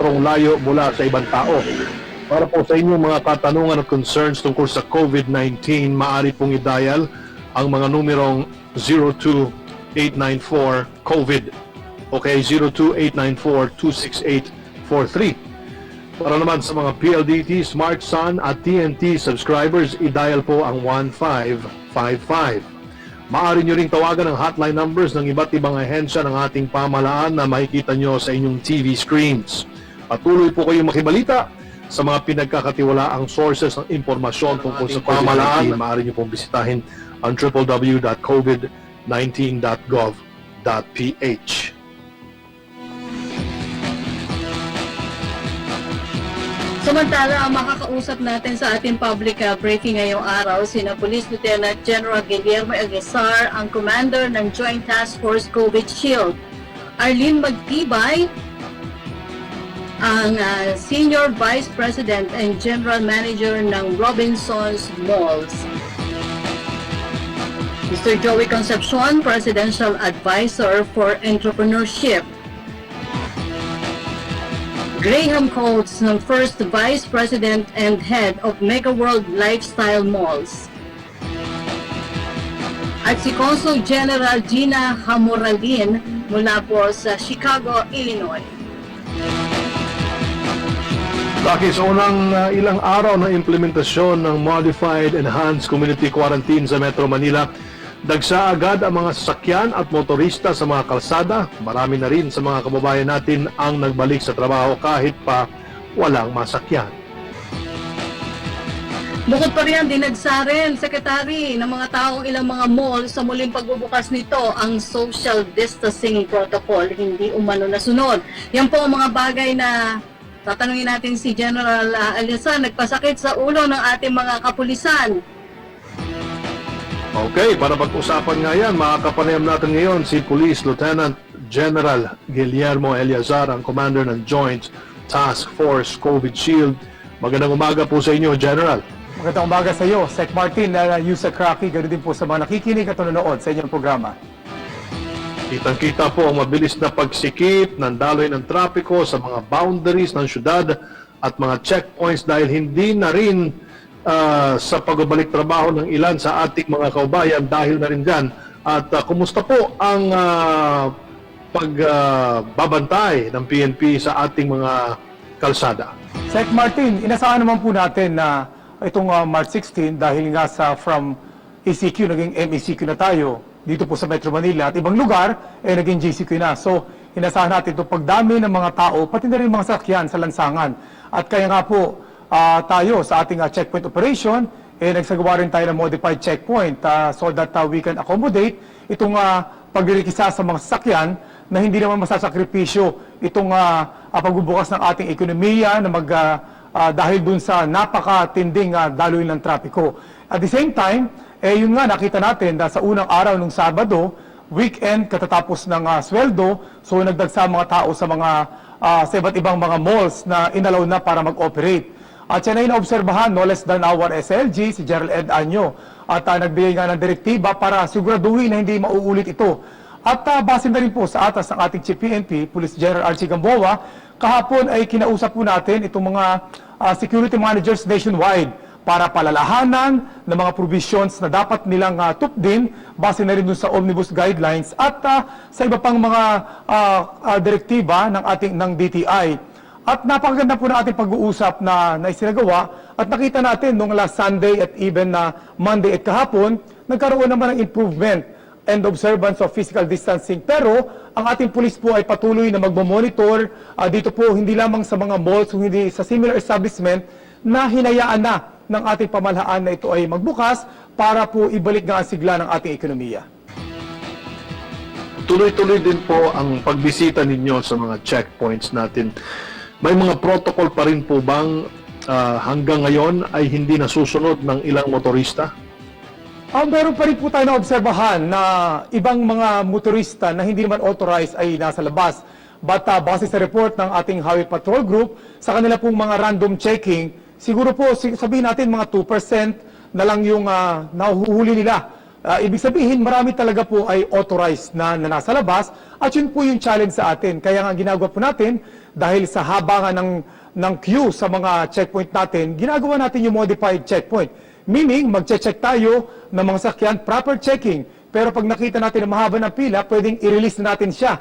kilometrong layo mula sa ibang tao. Para po sa inyong mga katanungan at concerns tungkol sa COVID-19, maaari pong i-dial ang mga numerong 02894-COVID. Okay, 02894-26843. Para naman sa mga PLDT, Smart Sun at TNT subscribers, i-dial po ang 1555. Maaari nyo ring tawagan ang hotline numbers ng iba't ibang ahensya ng ating pamahalaan na makikita nyo sa inyong TV screens. Patuloy po kayong makibalita sa mga pinagkakatiwalaang sources ng impormasyon tungkol sa pamahalaan. Maaari nyo pong bisitahin ang www.covid19.gov.ph. Samantala, ang makakausap natin sa ating public briefing ngayong araw, sina Police Lieutenant General Guillermo Aguisar, ang Commander ng Joint Task Force COVID Shield, Arlene Magtibay, ang Senior Vice President and General Manager ng Robinsons Malls, Mr. Joey Concepcion, Presidential Advisor for Entrepreneurship, Graham Coates, ng First Vice President and Head of Mega World Lifestyle Malls, at si Consul General Gina Hamoralin mula po sa Chicago, Illinois. Dahil sa unang ilang araw na implementasyon ng Modified Enhanced Community Quarantine sa Metro Manila, dagsa agad ang mga sasakyan at motorista sa mga kalsada. Marami na rin sa mga kababayan natin ang nagbalik sa trabaho kahit pa walang masakyan. Bukod pa riyan, dinagsa rin, Secretary, ng mga taong ilang mga mall sa muling pagbubukas nito ang social distancing protocol, hindi umano nasunod. Yan po ang mga bagay na tatanungin natin si General Aguisar, nagpasakit sa ulo ng ating mga kapulisan. Okay, para pag-usapan nga yan, makakapanayam natin ngayon si Police Lieutenant General Guillermo Eleazar, ang Commander ng Joint Task Force COVID Shield. Magandang umaga po sa inyo, General. Magandang umaga sa iyo, Sec Martin, Yusa Kraki, ganoon din po sa mga nakikinig at nanonood sa inyong programa. Kitang-kita po ang mabilis na pagsikip ng daloy ng trapiko sa mga boundaries ng syudad at mga checkpoints dahil hindi na rin sa pagbabalik trabaho ng ilan sa ating mga kaubayan dahil na rin dyan. At kumusta po ang pagbabantay ng PNP sa ating mga kalsada? Sec Martin, inasahan naman po natin na itong March 16 dahil nga sa from ECQ naging MECQ na tayo dito po sa Metro Manila at ibang lugar naging GCQ na. So inasahan natin itong pagdami ng mga tao pati na rin mga sakyan sa lansangan. At kaya nga po tayo sa ating checkpoint operation, nagsagawa rin tayo ng modified checkpoint so that we can accommodate itong paglirikisa sa mga sasakyan na hindi naman masasakripisyo itong pagbubukas ng ating ekonomiya na dahil dun sa napakatinding daloy ng trapiko. At the same time, yun nga nakita natin sa unang araw ng Sabado, weekend katatapos ng sweldo, so nagdagsa mga tao sa mga sa iba't ibang mga malls na inalaw na para mag-operate. At yan ay naobserbahan, no less than our SLG, si Gerald Ed Anyo. At nagbigay nga ng direktiba para siguraduhin na hindi mauulit ito. At base na rin po sa atas ng ating Chief PNP, Police General Archie Gamboa, kahapon ay kinausap po natin itong mga security managers nationwide para palalahanan ng mga provisions na dapat nilang tupdin base na rin dun sa Omnibus Guidelines at sa iba pang mga direktiba ng DTI. At napakaganda po na ating pag-uusap na isinagawa at nakita natin noong last Sunday at even na Monday at kahapon, nagkaroon naman ng improvement and observance of physical distancing. Pero ang ating pulis po ay patuloy na magmamonitor dito po hindi lamang sa mga malls, hindi sa similar establishment na hinayaan na ng ating pamahalaan na ito ay magbukas para po ibalik nga ang sigla ng ating ekonomiya. Tuloy-tuloy din po ang pagbisita ninyo sa mga checkpoints natin. May mga protocol pa rin po bang hanggang ngayon ay hindi nasusunod ng ilang motorista? Meron pa rin po tayo na obserbahan na ibang mga motorista na hindi naman authorized ay nasa labas. But base sa report ng ating Highway Patrol Group, sa kanila pong mga random checking, siguro po sabihin natin mga 2% na lang yung nahuhuli nila. Ibig sabihin, marami talaga po ay authorized na nasa labas at yun po yung challenge sa atin. Kaya nga ginagawa po natin dahil sa haba nga ng queue sa mga checkpoint natin, ginagawa natin yung modified checkpoint. Meaning, magche-check tayo ng mga sakyan, proper checking. Pero pag nakita natin na mahaba ng pila, pwedeng i-release na natin siya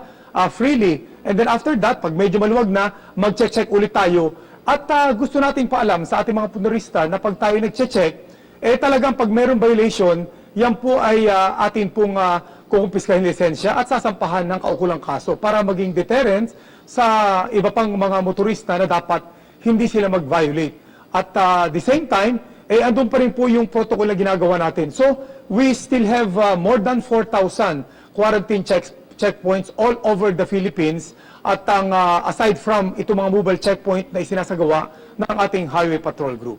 freely. And then after that, pag medyo maluwag na, magche-check ulit tayo. At gusto nating paalam sa ating mga punorista na pag tayo nagche-check, talagang pag mayroong violation, yan po ay atin pong kukumpiskahin lisensya at sasampahan ng kaukulang kaso para maging deterrence sa iba pang mga motorista na dapat hindi sila mag-violate. At the same time, andun pa rin po yung protocol na ginagawa natin. So, we still have more than 4,000 quarantine checkpoints all over the Philippines. At aside from itong mga mobile checkpoint na isinasagawa ng ating Highway Patrol Group.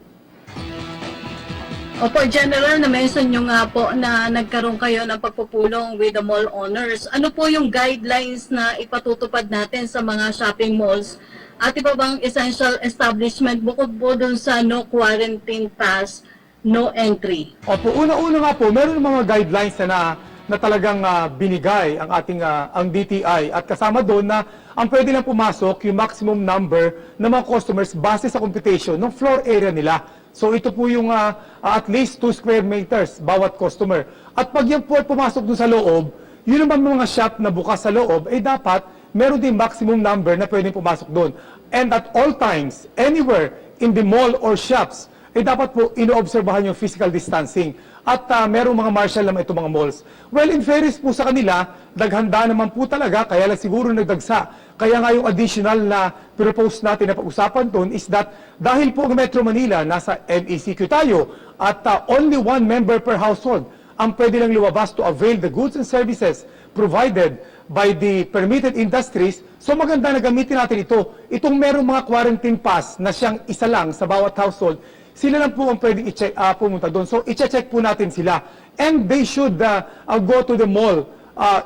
Opo, General, na-mention nyo nga po na nagkaroon kayo ng pagpupulong with the mall owners. Ano po yung guidelines na ipatutupad natin sa mga shopping malls? At iba bang essential establishment bukod po dun sa no quarantine pass, no entry? Opo, una-una nga po, meron mga guidelines na talagang binigay ang ating ang DTI at kasama doon na ang pwede lang pumasok yung maximum number ng mga customers base sa computation ng floor area nila. So ito po yung at least 2 square meters bawat customer. At pag yan po ay pumasok doon sa loob, yun naman mga shop na bukas sa loob, dapat meron din maximum number na pwedeng pumasok doon. And at all times, anywhere in the mall or shops, dapat po inoobserbahan yung physical distancing. At merong mga marshal naman itong mga malls. Well, in fairness po sa kanila, naghanda naman po talaga, kaya lang siguro nagdagsa. Kaya nga yung additional na propose natin na pag-usapan doon is that dahil po ang Metro Manila, nasa MECQ tayo, at only 1 member per household ang pwede lang lumabas to avail the goods and services provided by the permitted industries. So maganda na gamitin natin ito. Itong merong mga quarantine pass na siyang isa lang sa bawat household, sila lang po ang pwedeng pumunta doon. So, i-check po natin sila. And they should go to the mall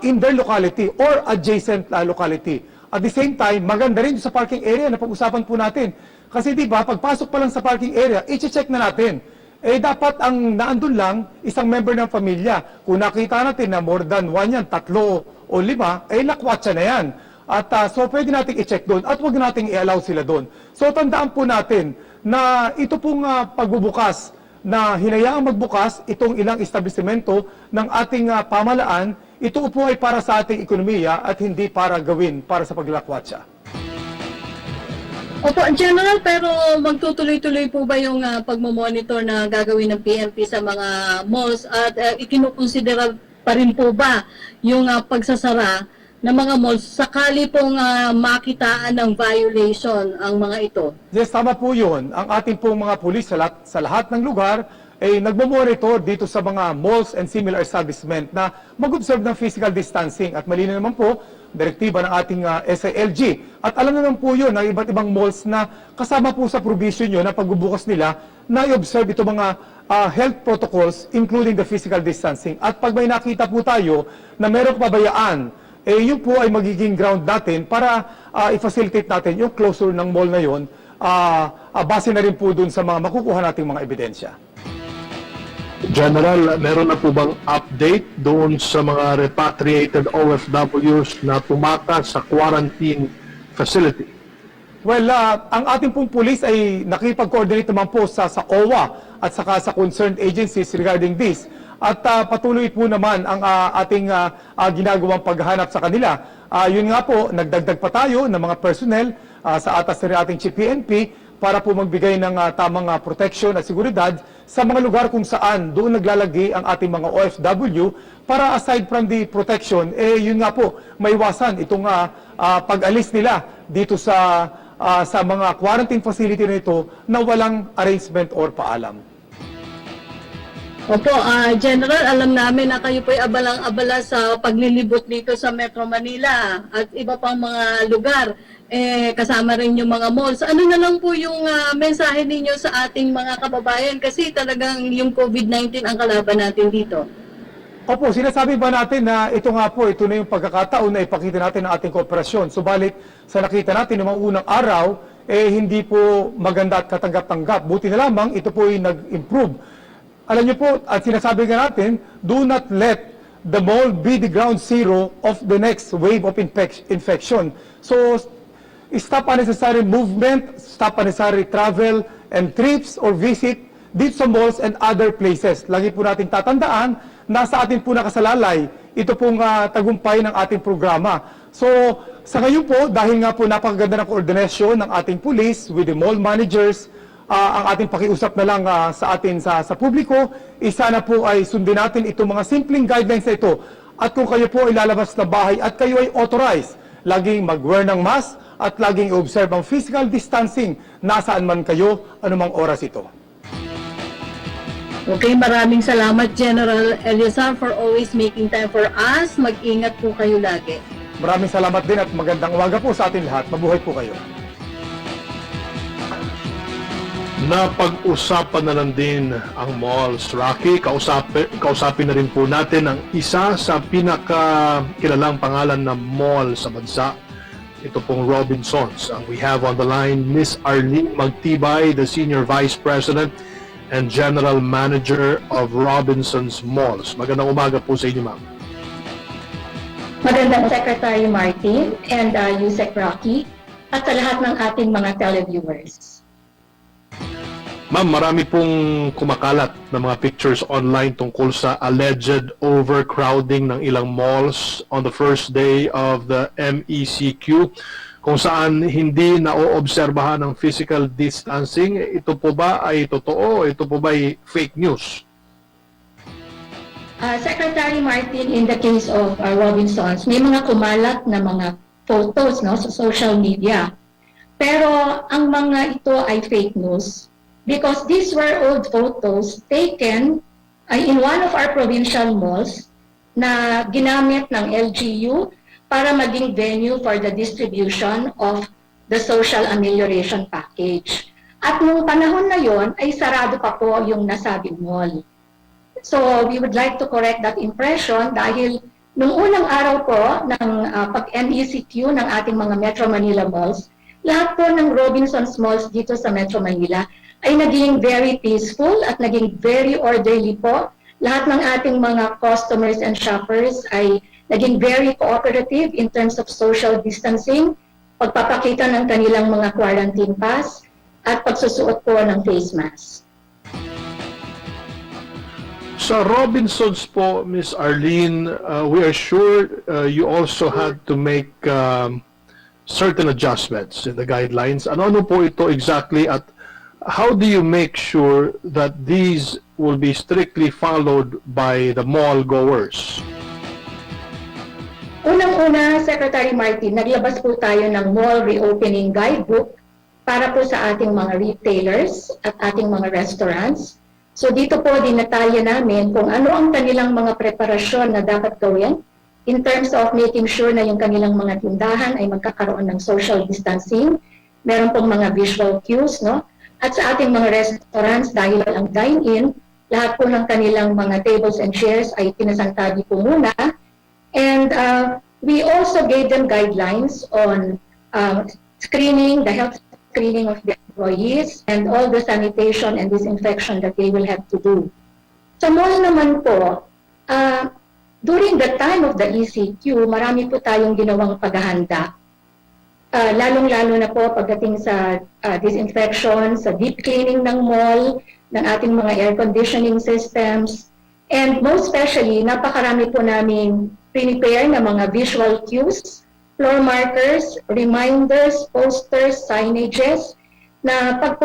in their locality or adjacent locality. At the same time, maganda rin sa parking area na pag-usapan po natin. Kasi di ba, pagpasok pa lang sa parking area, i-check na natin. Dapat ang naandun lang, isang member ng pamilya. Kung nakita natin na more than 1 yan, 3 o 5, lakwatsa na yan. At so, pwede natin i-check doon at huwag natin i-allow sila doon. So, tandaan po natin na ito pong pagbubukas na hinayaang magbukas itong ilang establishmento ng ating pamalaan, ito po ay para sa ating ekonomiya at hindi para gawin para sa paglakwatsa. Opo, General, pero magtutuloy-tuloy po ba yung pagmamonitor na gagawin ng PNP sa mga malls at ikinukonsidera pa rin po ba yung pagsasara ng mga malls sakali pong makitaan ng violation ang mga ito? Yes, tama po yun. Ang ating pong mga pulis sa lahat ng lugar nagmamonitor dito sa mga malls and similar establishment na mag-observe ng physical distancing. At malinaw naman po, direktiba ng ating SILG. At alam naman po yun ng iba't ibang malls na kasama po sa provision yun na pagbubukas nila na i-observe ito mga health protocols including the physical distancing. At pag may nakita po tayo na merong pabayaan, yun po ay magiging ground natin para i-facilitate natin yung closure ng mall na yun, base na rin po dun sa mga makukuha nating mga ebidensya. General, meron na po bang update doon sa mga repatriated OFWs na tumakas sa quarantine facility? Well, ang ating pong pulis ay nakipag-coordinate naman po sa OWA at saka sa concerned agencies regarding this. At patuloy po naman ang ating ginagawang paghahanap sa kanila. Yun nga po, nagdagdag pa tayo ng mga personnel sa atas ng ating Chief PNP para po magbigay ng tamang protection at seguridad sa mga lugar kung saan doon naglalagay ang ating mga OFW para aside from the protection, yun nga po, maiwasan itong pag-alis nila dito sa mga quarantine facility na ito na walang arrangement or paalam. Opo, General, alam namin na kayo po'y abalang-abala sa paglilibot dito sa Metro Manila at iba pang mga lugar. Kasama rin yung mga malls. Ano na lang po yung mensahe ninyo sa ating mga kababayan? Kasi talagang yung COVID-19 ang kalaban natin dito. Opo, sinasabi ba natin na ito nga po, ito na yung pagkakataon na ipakita natin ang ating kooperasyon. Subalit, sa nakita natin ng mga unang araw, hindi po maganda at katanggap-tanggap. Buti na lamang, ito po ay nag-improve. Alam niyo po, at sinasabi nga natin, do not let the mall be the ground zero of the next wave of infection. So, stop unnecessary movement, stop unnecessary travel and trips or visit dito sa malls and other places. Lagi po natin tatandaan, nasa atin po nakasalalay, ito pong tagumpay ng ating programa. So, sa ngayon po, dahil nga po napakaganda ng koordinasyon ng ating police with the mall managers, ang ating pakiusap na lang sa atin sa publiko, isa na po ay sundin natin itong mga simpleng guidelines na ito. At kung kayo po ay lalabas na bahay at kayo ay authorized, laging mag-wear ng mask at laging observe ang physical distancing nasaan man kayo, anumang oras ito. Okay, maraming salamat General Eliazar for always making time for us. Mag-ingat po kayo lagi. Maraming salamat din at magandang umaga po sa atin lahat. Mabuhay po kayo. Napag-usapan na lang din ang malls. Rocky, kausapin na rin po natin ang isa sa pinakakilalang pangalan na mall sa bansa. Ito pong Robinsons. We have on the line Miss Arlene Magtibay, the Senior Vice President and General Manager of Robinsons Malls. Magandang umaga po sa inyo, ma'am. Magandang Secretary Martin and Yusek Rocky at sa lahat ng ating mga televiewers. Ma'am, marami pong kumakalat na mga pictures online tungkol sa alleged overcrowding ng ilang malls on the first day of the MECQ, kung saan hindi naoobserbahan ng physical distancing. Ito po ba ay totoo? Ito po ba ay fake news? Secretary Martin, in the case of Robinsons, may mga kumalat na mga photos sa social media. Pero ang mga ito ay fake news because these were old photos taken in one of our provincial malls na ginamit ng LGU para maging venue for the distribution of the social amelioration package. At nung panahon na yon ay sarado pa po yung nasabing mall. So we would like to correct that impression dahil nung unang araw po ng pag-MECQ ng ating mga Metro Manila malls, lahat po ng Robinsons malls dito sa Metro Manila ay naging very peaceful at naging very orderly po. Lahat ng ating mga customers and shoppers ay naging very cooperative in terms of social distancing, pagpapakita ng kanilang mga quarantine pass, at pagsusuot po ng face mask. Sa Robinsons po, Miss Arlene, we are sure you also had to make certain adjustments in the guidelines. Ano po ito exactly at how do you make sure that these will be strictly followed by the mall goers? Unang-una, Secretary Martin, naglabas po tayo ng mall reopening guidebook para po sa ating mga retailers at ating mga restaurants. So dito po dinatalya namin kung ano ang kanilang mga preparasyon na dapat gawin in terms of making sure na yung kanilang mga tindahan ay magkakaroon ng social distancing. Meron pong mga visual cues, At sa ating mga restaurants, dahil ang dine-in, lahat po ng kanilang mga tables and chairs ay pinasantabi po muna. And we also gave them guidelines on screening, the health screening of the employees, and all the sanitation and disinfection that they will have to do. Sa mall naman po, during the time of the ECQ, marami po tayong ginawang paghahanda. Lalong-lalo na po pagdating sa disinfection, sa deep cleaning ng mall, ng ating mga air conditioning systems, and most especially, napakarami po namin prepare na mga visual cues, floor markers, reminders, posters, signages, na pag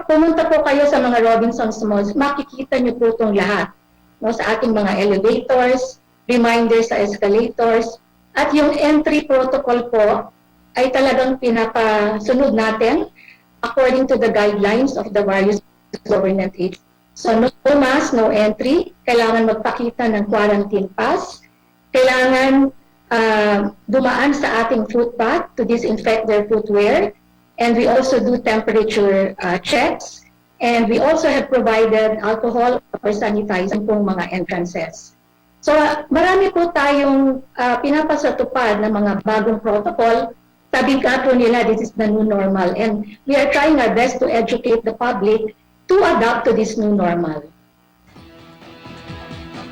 pumunta po kayo sa mga Robinsons malls, makikita niyo po itong lahat. Sa ating mga elevators, reminders sa escalators, at yung entry protocol po, ay talagang pinapasunod natin according to the guidelines of the various government agencies. So no mask, no entry, kailangan magpakita ng quarantine pass, kailangan dumaan sa ating footpath to disinfect their footwear, and we also do temperature checks, and we also have provided alcohol or sanitizing pong mga entrances. So marami po tayong pinapasatupad ng mga bagong protocol. Sabi nga po nila, this is the new normal. And we are trying our best to educate the public to adapt to this new normal.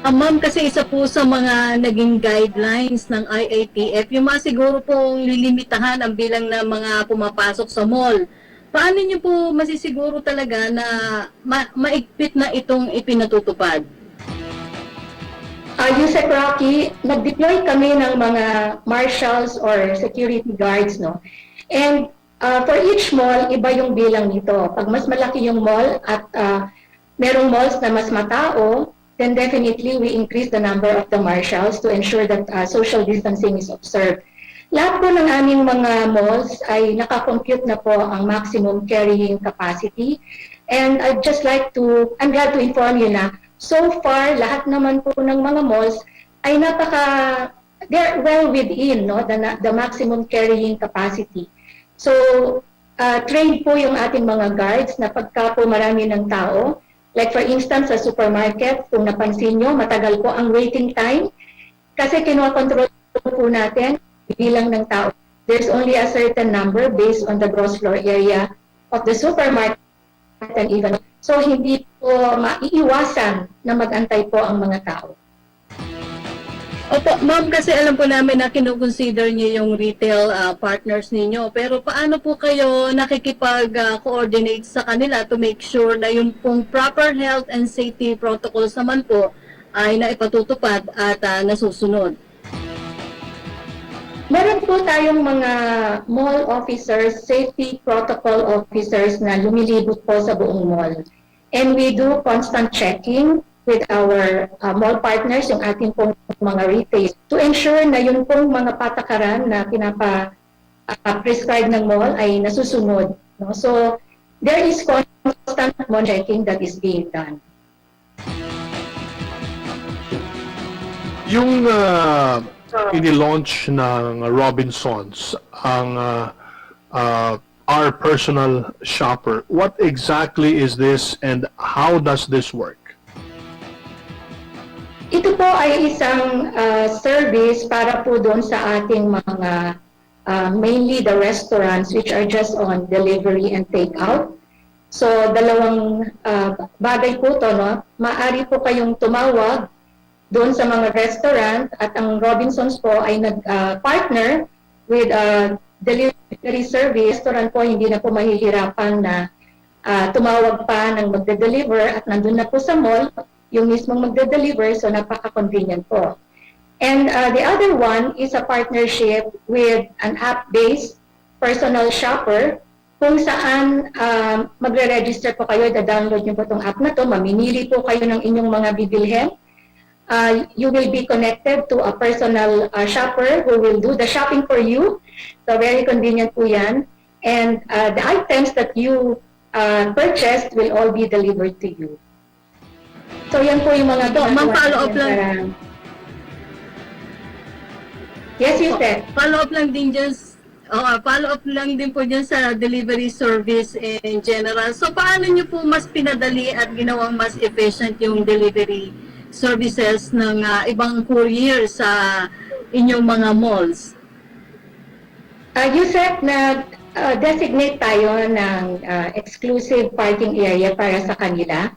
Ma'am, kasi isa po sa mga naging guidelines ng IATF, yung mga siguro pong lilimitahan ang bilang ng mga pumapasok sa mall. Paano niyo po masisiguro talaga na maigpit na itong ipinatutupad? Yusek Rocky, nag-deploy kami ng mga marshals or security guards, no? And for each mall, iba yung bilang nito. Pag mas malaki yung mall at merong malls na mas matao, then definitely we increase the number of the marshals to ensure that social distancing is observed. Lahat po ng aming mga malls ay nakakompute na po ang maximum carrying capacity. And I'm glad to inform you na so far, lahat naman po ng mga malls ay they're well within, no, the maximum carrying capacity. So, trained po yung ating mga guards na pagka po marami ng tao, like for instance sa supermarket, kung napansin nyo, matagal po ang waiting time kasi kinokontrol po natin bilang ng tao. There's only a certain number based on the gross floor area of the supermarket and even. So hindi po maiiwasan na mag-antay po ang mga tao. Opo, ma'am, kasi alam po namin na kinoconsider niyo yung retail partners ninyo. Pero paano po kayo nakikipag-coordinate sa kanila to make sure na yung pong proper health and safety protocols naman po ay naipatutupad at nasusunod? Meron po tayong mga mall officers, safety protocol officers na lumilibot po sa buong mall. And we do constant checking with our mall partners, yung ating pong mga retail, to ensure na yung pong mga patakaran na prescribe ng mall ay nasusunod. No? So, there is constant checking that is being done. Yung ini-launch ng Robinsons, ang our personal shopper, what exactly is this and how does this work? Ito po ay isang service para po doon sa ating mga mainly the restaurants which are just on delivery and take-out. So dalawang bagay po to, no? Maaari po kayong tumawag doon sa mga restaurant at ang Robinsons po ay nag-partner with delivery service. Restaurant po hindi na po mahihirapan na tumawag pa ng magde-deliver at nandun na po sa mall yung mismong magde-deliver, so napaka-convenient po. And the other one is a partnership with an app-based personal shopper kung saan magre-register po kayo, da-download nyo po itong app na to, mamimili po kayo ng inyong mga bibilhin. You will be connected to a personal shopper who will do the shopping for you. So very convenient po yan. And the items that you purchased will all be delivered to you. So yan po yung mga Ma'am, follow-up lang. Yes, you said. Follow-up lang din dyan, follow-up lang din po dyan sa delivery service in general. So paano nyo po mas pinadali at ginawang mas efficient yung delivery services ng ibang courier sa inyong mga malls? You said na designate tayo ng exclusive parking area para sa kanila.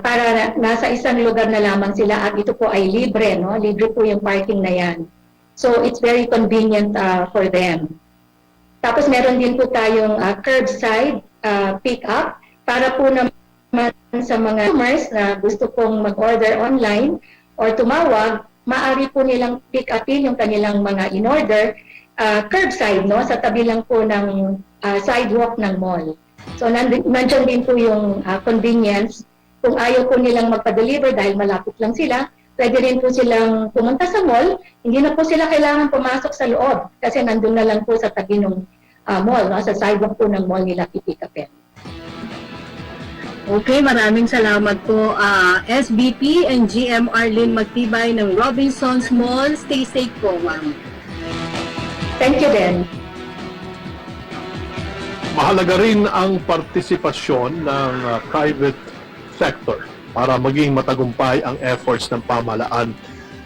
Para nasa isang lugar na lamang sila at ito po ay libre, no? Libre po yung parking na yan. So it's very convenient for them. Tapos meron din po tayong curbside pick-up para po naman sa mga customers na gusto pong mag-order online or tumawag, maaari po nilang pick-upin yung kanilang mga in-order curbside, no? Sa tabi lang po ng sidewalk ng mall. So nandiyan din po yung convenience. Kung ayaw po nilang magpa-deliver dahil malapit lang sila, pwede rin po silang pumunta sa mall. Hindi na po sila kailangan pumasok sa loob kasi nandun na lang po sa tabi ng mall, no? Sa sidewalk po ng mall nila pipikapin. Okay, maraming salamat po SBP and GM Arlene Magtibay ng Robinsons Mall. Stay safe po, ma'am. Thank you din. Mahalaga rin ang partisipasyon ng private sector para maging matagumpay ang efforts ng pamahalaan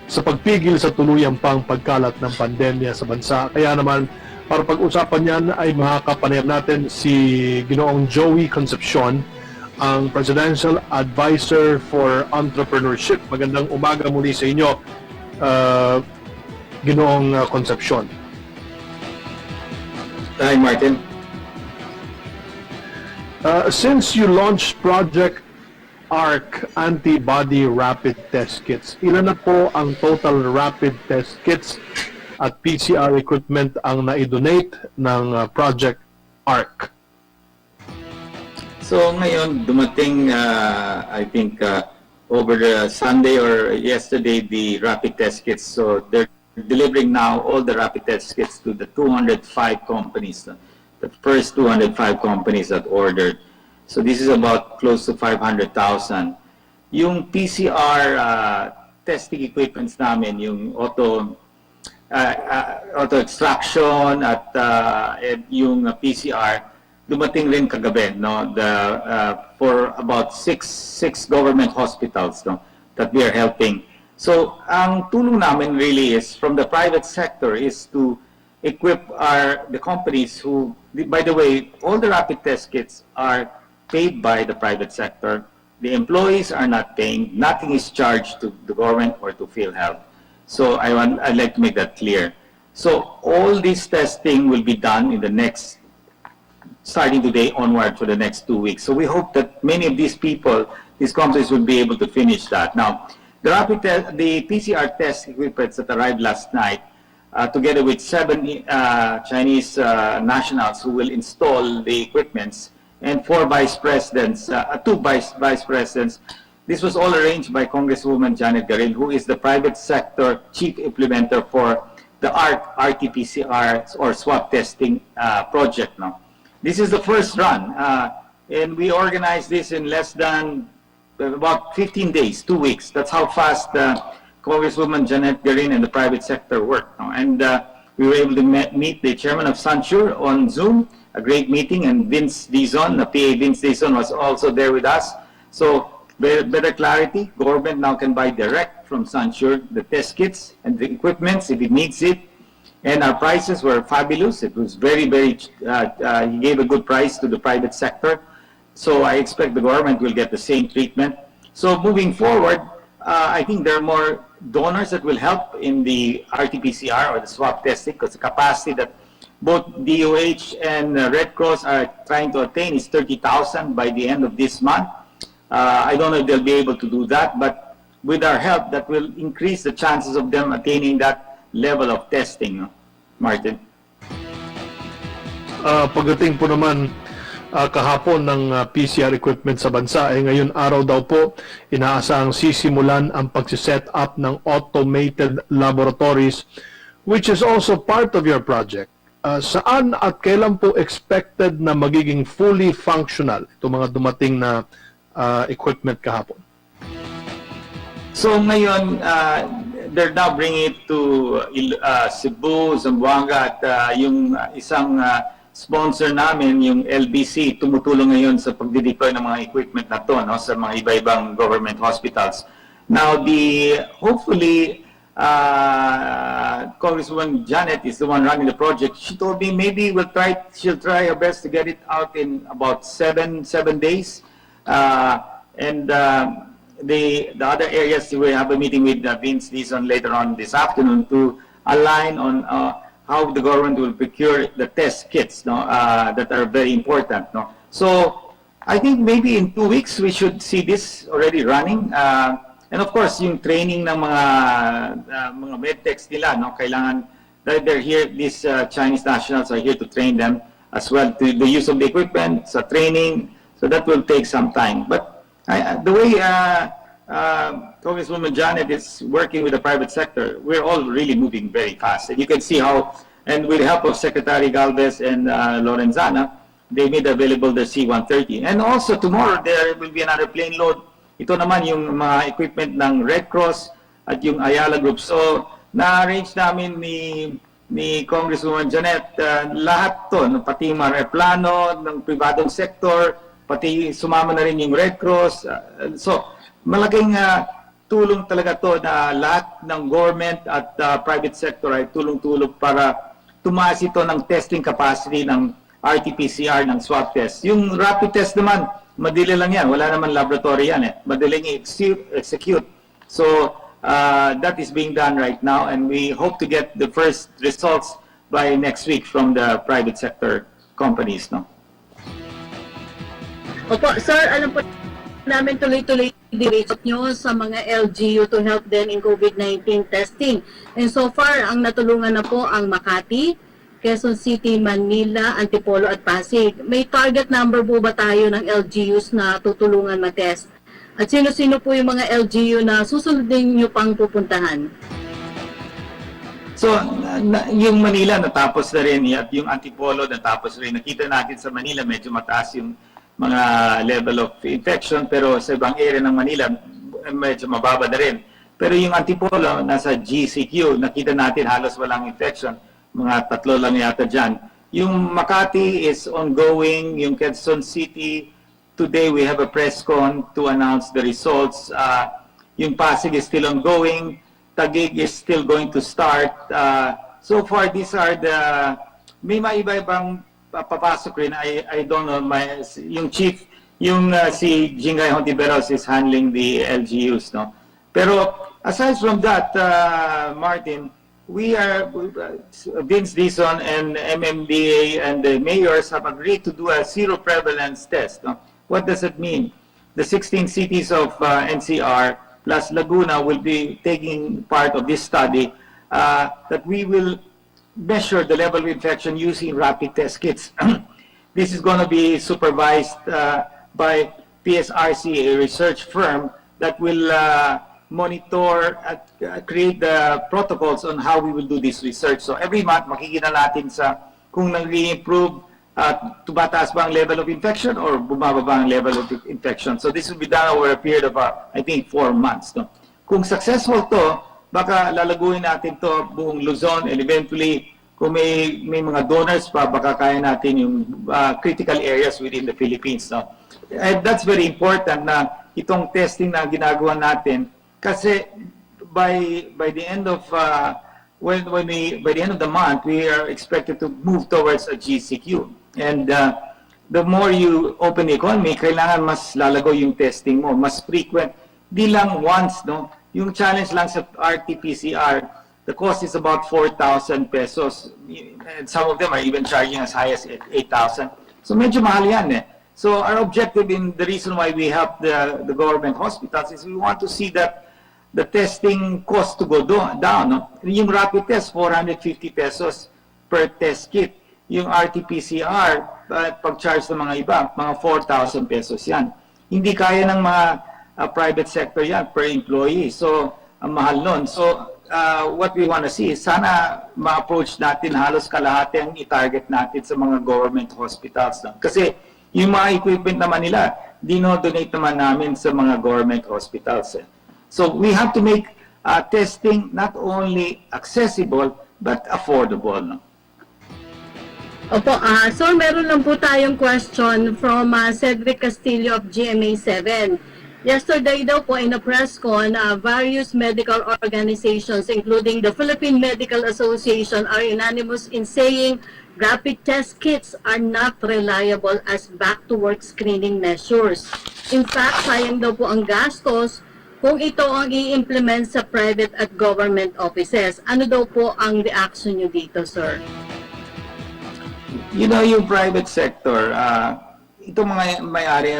sa pagpigil sa tuluyang pang pagkalat ng pandemya sa bansa. Kaya naman, para pag-usapan yan ay makakapanayam natin si Ginoong Joey Concepcion, ang Presidential Advisor for Entrepreneurship. Magandang umaga muli sa inyo, Ginoong Concepcion. Hi, Martin. Since you launched Project ARC Antibody Rapid Test Kits, ilan na po ang total rapid test kits at PCR equipment ang na-donate ng Project ARC? So ngayon, dumating, I think, over the Sunday or yesterday, the rapid test kits. So they're delivering now all the rapid test kits to the 205 companies, the first 205 companies that ordered. So this is about close to 500,000. Yung PCR testing equipments namin, yung auto extraction at yung PCR, dumating rin kagabi, no, for about six government hospitals, no, that we are helping. So ang tulong namin really is from the private sector is to equip the companies who, by the way, all the rapid test kits are paid by the private sector. The employees are not paying. Nothing is charged to the government or to PhilHealth. So I'd like to make that clear. So all this testing will be done in the next, starting today onward for the next 2 weeks. So we hope that many of these people, these companies will be able to finish that. Now, the PCR test equipment that arrived last night, together with 7 Chinese nationals who will install the equipments, and 4 vice presidents, 2 vice presidents. This was all arranged by Congresswoman Janet Garin, who is the private sector chief implementer for the RT-PCR or swab testing project now. This is the first run, and we organized this in less than about 15 days, 2 weeks. That's how fast Congresswoman Janet Garin and the private sector worked. And we were able to meet the chairman of Sansure on Zoom, a great meeting, and Vince Dizon, the PA Vince Dizon was also there with us. So better clarity, government now can buy direct from Sansure the test kits and the equipments if it needs it. And our prices were fabulous. It was very, he gave a good price to the private sector. So I expect the government will get the same treatment. So moving forward, I think there are more donors that will help in the RT-PCR or the swab testing, because the capacity that both DOH and Red Cross are trying to attain is 30,000 by the end of this month. I don't know if they'll be able to do that, but with our help, that will increase the chances of them attaining that level of testing, Martin. Pagdating po naman kahapon ng PCR equipment sa bansa, ngayon araw daw po inaasahang sisimulan ang pagsiset up ng automated laboratories, which is also part of your project. Saan at kailan po expected na magiging fully functional itong mga dumating na equipment kahapon? So ngayon, they're now bringing it to Cebu, Zamboanga, at yung isang sponsor namin, yung LBC, tumutulong ngayon sa pagdideploy ng mga equipment na to, no, sa mga iba-ibang government hospitals. Now, hopefully, Congresswoman Janet is the one running the project. She told me maybe she'll try her best to get it out in about seven days. And the other areas, we have a meeting with Vince Dizon later on this afternoon to align on how the government will procure the test kits, no, that are very important. No? So I think maybe in 2 weeks we should see this already running. And of course, yung training ng mga medtechs nila, no, kailangan they're here. These Chinese nationals are here to train them as well to the use of the equipment, sa training. So that will take some time. But the way Congresswoman Janet is working with the private sector, we're all really moving very fast. And you can see how, and with the help of Secretary Galvez and Lorenzana, they made available the C-130. And also tomorrow, there will be another plane load. Ito naman yung mga equipment ng Red Cross at yung Ayala Group. So, na-arrange namin ni Congresswoman Janet, lahat to, pati yung mga aeroplano ng pribadong sector, pati sumama na rin yung Red Cross. So, malaking tulong talaga to na lahat ng government at private sector ay tulong-tulong para tumaas ito ng testing capacity ng RT-PCR ng swab test. Yung rapid test naman, madali lang yan. Wala naman laboratory yan eh. Madaling execute. So, that is being done right now, and we hope to get the first results by next week from the private sector companies, no? Opo, sir, alam po namin tuloy-tuloy direct nyo sa mga LGU to help them in COVID-19 testing. And so far, ang natulungan na po ang Makati, Quezon City, Manila, Antipolo at Pasig. May target number po ba tayo ng LGUs na tutulungan ma-test? At sino-sino po yung mga LGU na susunod din nyo pang pupuntahan? So, yung Manila natapos na rin, at yung Antipolo natapos rin. Nakita natin sa Manila, medyo mataas yung mga level of infection, pero sa ibang area ng Manila, medyo mababa na rin. Pero yung Antipolo, nasa GCQ, nakita natin halos walang infection. Mga 3 lang yata dyan. Yung Makati is ongoing, yung Quezon City, today we have a press con to announce the results. Yung Pasig is still ongoing. Taguig is still going to start. So far, these are the... May mga iba-ibang papasok rin. I don't know. Yung chief, yung si Jingay Hontiveros is handling the LGUs. No? Pero aside from that, Martin, Vince Dizon and MMDA and the mayors have agreed to do a zero prevalence test. No? What does it mean? The 16 cities of NCR plus Laguna will be taking part of this study that we will measure the level of infection using rapid test kits. This is going to be supervised by PSRC, a research firm that will monitor at create the protocols on how we will do this research. So every month, makikita natin sa kung nag-improve, tumataas ba ang level of infection or bumababa ang level of infection. So this will be done over a period of, I think, 4 months. No? Kung successful to, baka lalaguin natin to buong Luzon, and eventually, kung may mga donors pa, baka kaya natin yung critical areas within the Philippines. No? And that's very important na itong testing na ginagawa natin, kasi by the end of by the end of the month, we are expected to move towards a GCQ. And the more you open the economy, kailangan mas lalago yung testing mo, mas frequent. Di lang once, no? Yung challenge lang sa RT-PCR, the cost is about 4,000 pesos. And some of them are even charging as high as 8,000. So medyo mahal yan eh. So our objective, in the reason why we help the government hospitals, is we want to see that the testing cost to go down. No? Yung rapid test, 450 pesos per test kit. Yung RT-PCR, pag-charge ng mga iba, mga 4,000 pesos yan. Hindi kaya ng mga private sector yan per employee. So, ang mahal nun. So, what we want to see is sana ma-approach natin halos kalahati ang i-target natin sa mga government hospitals. No? Kasi yung mga equipment naman nila, dino-donate naman namin sa mga government hospitals. So, we have to make testing not only accessible, but affordable. No? Opo, so meron lang po tayong question from Cedric Castillo of GMA7. Yesterday daw po in a press con, various medical organizations including the Philippine Medical Association are unanimous in saying rapid test kits are not reliable as back-to-work screening measures. In fact, sayang daw po ang gastos kung ito ang i-implement sa private at government offices. Ano daw po ang reaction nyo dito, sir? You know, yung private sector, itong mga may-ari,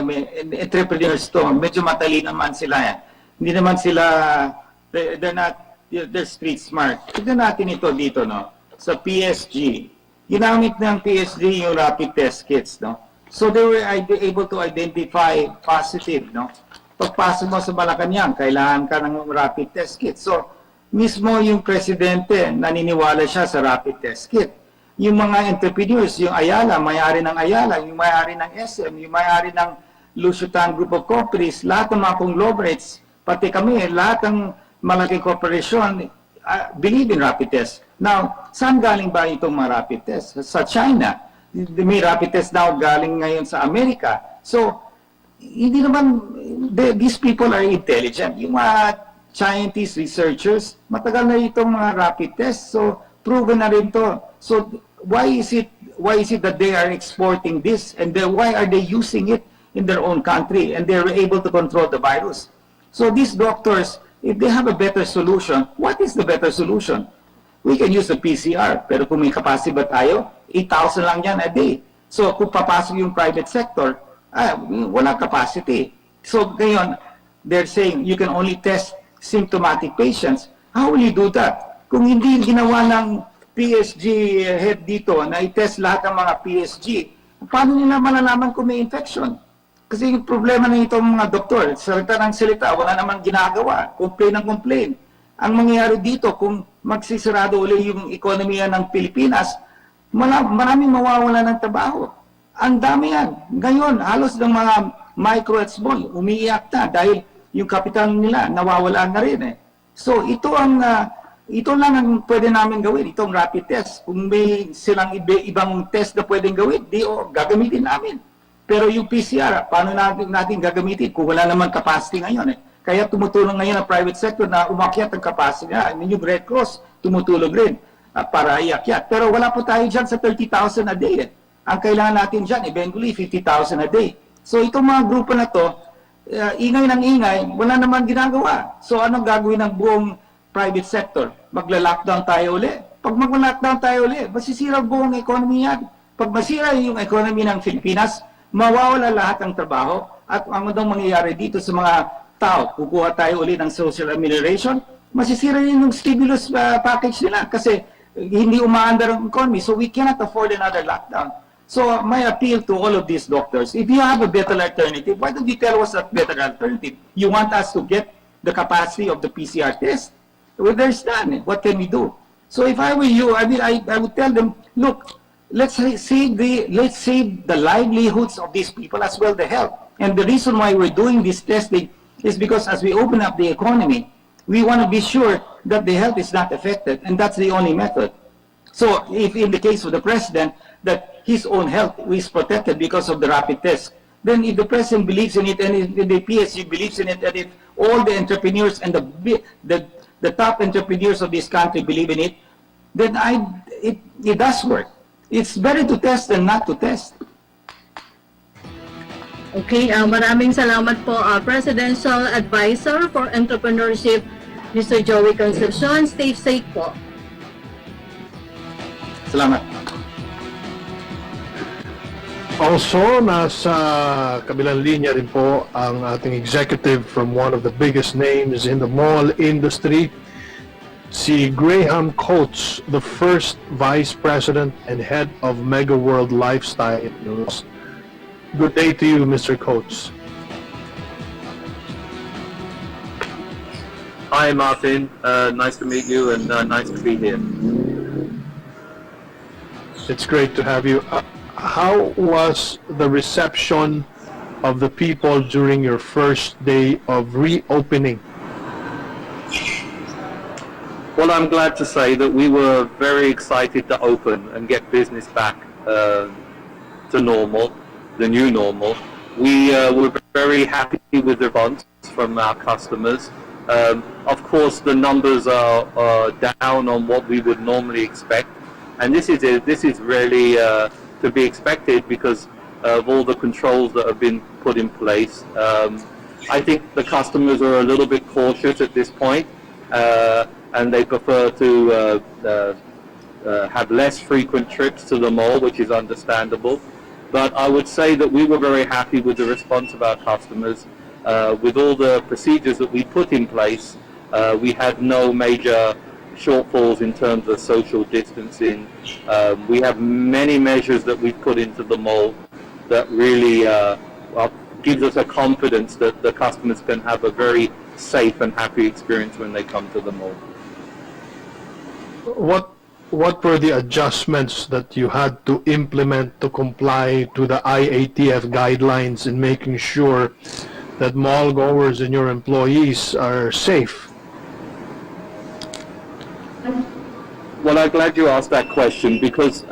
entrepreneurs to, medyo matalino naman sila yan. Hindi naman sila, they're street smart. Tignan natin ito dito, no? Sa PSG. Ginamit ng PSG yung rapid test kits, no? So they were able to identify positive, no? Pagpasok mo sa Malacanang, kailangan ka ng rapid test kit. So, mismo yung presidente, naniniwala siya sa rapid test kit. Yung mga entrepreneurs, yung Ayala, may-ari ng Ayala, yung may-ari ng SM, yung may-ari ng Lusutan Group of Companies, lahat ng mga conglomerates, pati kami, lahat ng malaking korporasyon, believe in rapid test. Now, saan galing ba itong mga rapid test? Sa China. May rapid test now galing ngayon sa Amerika. So, hindi naman, these people are intelligent. Yung mga scientists, researchers, matagal na itong mga rapid test. So, proven na rin to. So, why is it that they are exporting this, and then why are they using it in their own country, and they're able to control the virus. So these doctors, if they have a better solution, what is the better solution? We can use the PCR, pero kung may capacity ba tayo, 8,000 lang yan a day. So kung papasok yung private sector, wala capacity. So ngayon, they're saying you can only test symptomatic patients. How will you do that? Kung hindi ginawa ng PSG head dito na i-test lahat ng mga PSG, paano nila malalaman kung may infection? Kasi yung problema na itong mga doktor, salita ng salita, wala namang ginagawa, complain ng complain. Ang mangyayari dito, kung magsisarado ulit yung ekonomiya ng Pilipinas, maraming mawawala ng trabaho. Ang dami yan. Ngayon, halos ng mga micro at small, umiiyak na dahil yung kapital nila nawawala na rin. So ito lang ang pwede namin gawin, itong rapid test. Kung may silang ibang test na pwedeng gawin, gagamitin namin. Pero yung PCR, paano natin gagamitin kung wala naman capacity ngayon? Kaya tumutulong ngayon ang private sector na umakyat ang capacity. Yung Red Cross, tumutulong rin para iakyat. Pero wala po tayo dyan sa 30,000 a day. Ang kailangan natin dyan, eventually, 50,000 a day. So itong mga grupo na to, ingay ng ingay, wala naman ginagawa. So anong gagawin ng buong private sector? Magla-lockdown tayo uli. Pag mag-lockdown tayo uli, masisira ang buong economy yan. Pag masira yung economy ng Pilipinas, mawawala lahat ng trabaho. At ang mangyayari dito sa mga tao, kukuha tayo uli ng social remuneration, masisira yung stimulus package nila kasi hindi umaandar ang economy. So we cannot afford another lockdown. So my appeal to all of these doctors, if you have a better alternative, why don't you tell us that better alternative? You want us to get the capacity of the PCR test? Well, there's none. What can we do? So if I were you, I would tell them, look, let's save the livelihoods of these people as well, the health. And the reason why we're doing this testing is because as we open up the economy, we want to be sure that the health is not affected, and that's the only method. So if in the case of the president, that his own health is protected because of the rapid test, then if the president believes in it, and if the PSG believes in it, and if all the entrepreneurs and the top entrepreneurs of this country believe in it, then it does work. It's better to test than not to test. Okay, maraming salamat po, Presidential Advisor for Entrepreneurship, Mr. Joey Concepcion. Stay safe po. Salamat. Also, nasa kabilang linya rin po ang ating executive from one of the biggest names in the mall industry, si Graham Coates, the first Vice President and Head of Mega World Lifestyle. Good day to you, Mr. Coates. Hi, Martin. Nice to meet you and nice to be here. It's great to have you. How was the reception of the people during your first day of reopening? Well, I'm glad to say that we were very excited to open and get business back to normal, the new normal. We were very happy with the response from our customers. Of course, the numbers are down on what we would normally expect, and this is really to be expected because of all the controls that have been put in place. I think the customers are a little bit cautious at this point, and they prefer to have less frequent trips to the mall, which is understandable. But I would say that we were very happy with the response of our customers. With all the procedures that we put in place, we had no major shortfalls in terms of social distancing. We have many measures that we've put into the mall that really gives us a confidence that the customers can have a very safe and happy experience when they come to the mall. What were the adjustments that you had to implement to comply to the IATF guidelines in making sure that mall goers and your employees are safe? Well, I'm glad you asked that question because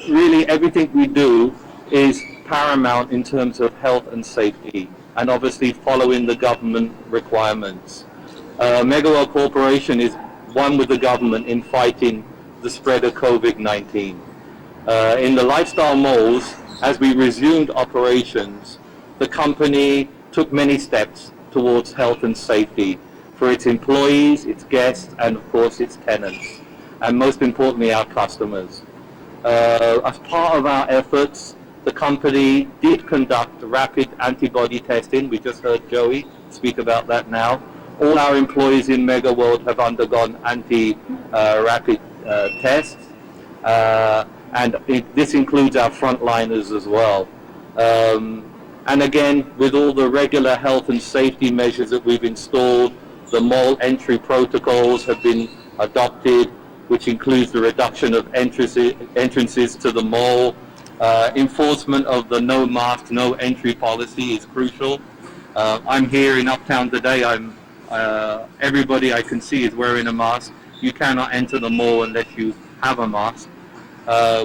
really everything we do is paramount in terms of health and safety and obviously following the government requirements. Megaworld Corporation is one with the government in fighting the spread of COVID-19. In the lifestyle malls, as we resumed operations, the company took many steps towards health and safety for its employees, its guests, and of course its tenants, and most importantly our customers. As part of our efforts, the company did conduct rapid antibody testing. We just heard Joey speak about that now. All our employees in Mega World have undergone rapid tests, and this includes our frontliners as well. And again, with all the regular health and safety measures that we've installed, the mall entry protocols have been adopted, which includes the reduction of entrances to the mall. Enforcement of the no mask, no entry policy is crucial. I'm here in Uptown today. Everybody I can see is wearing a mask. You cannot enter the mall unless you have a mask.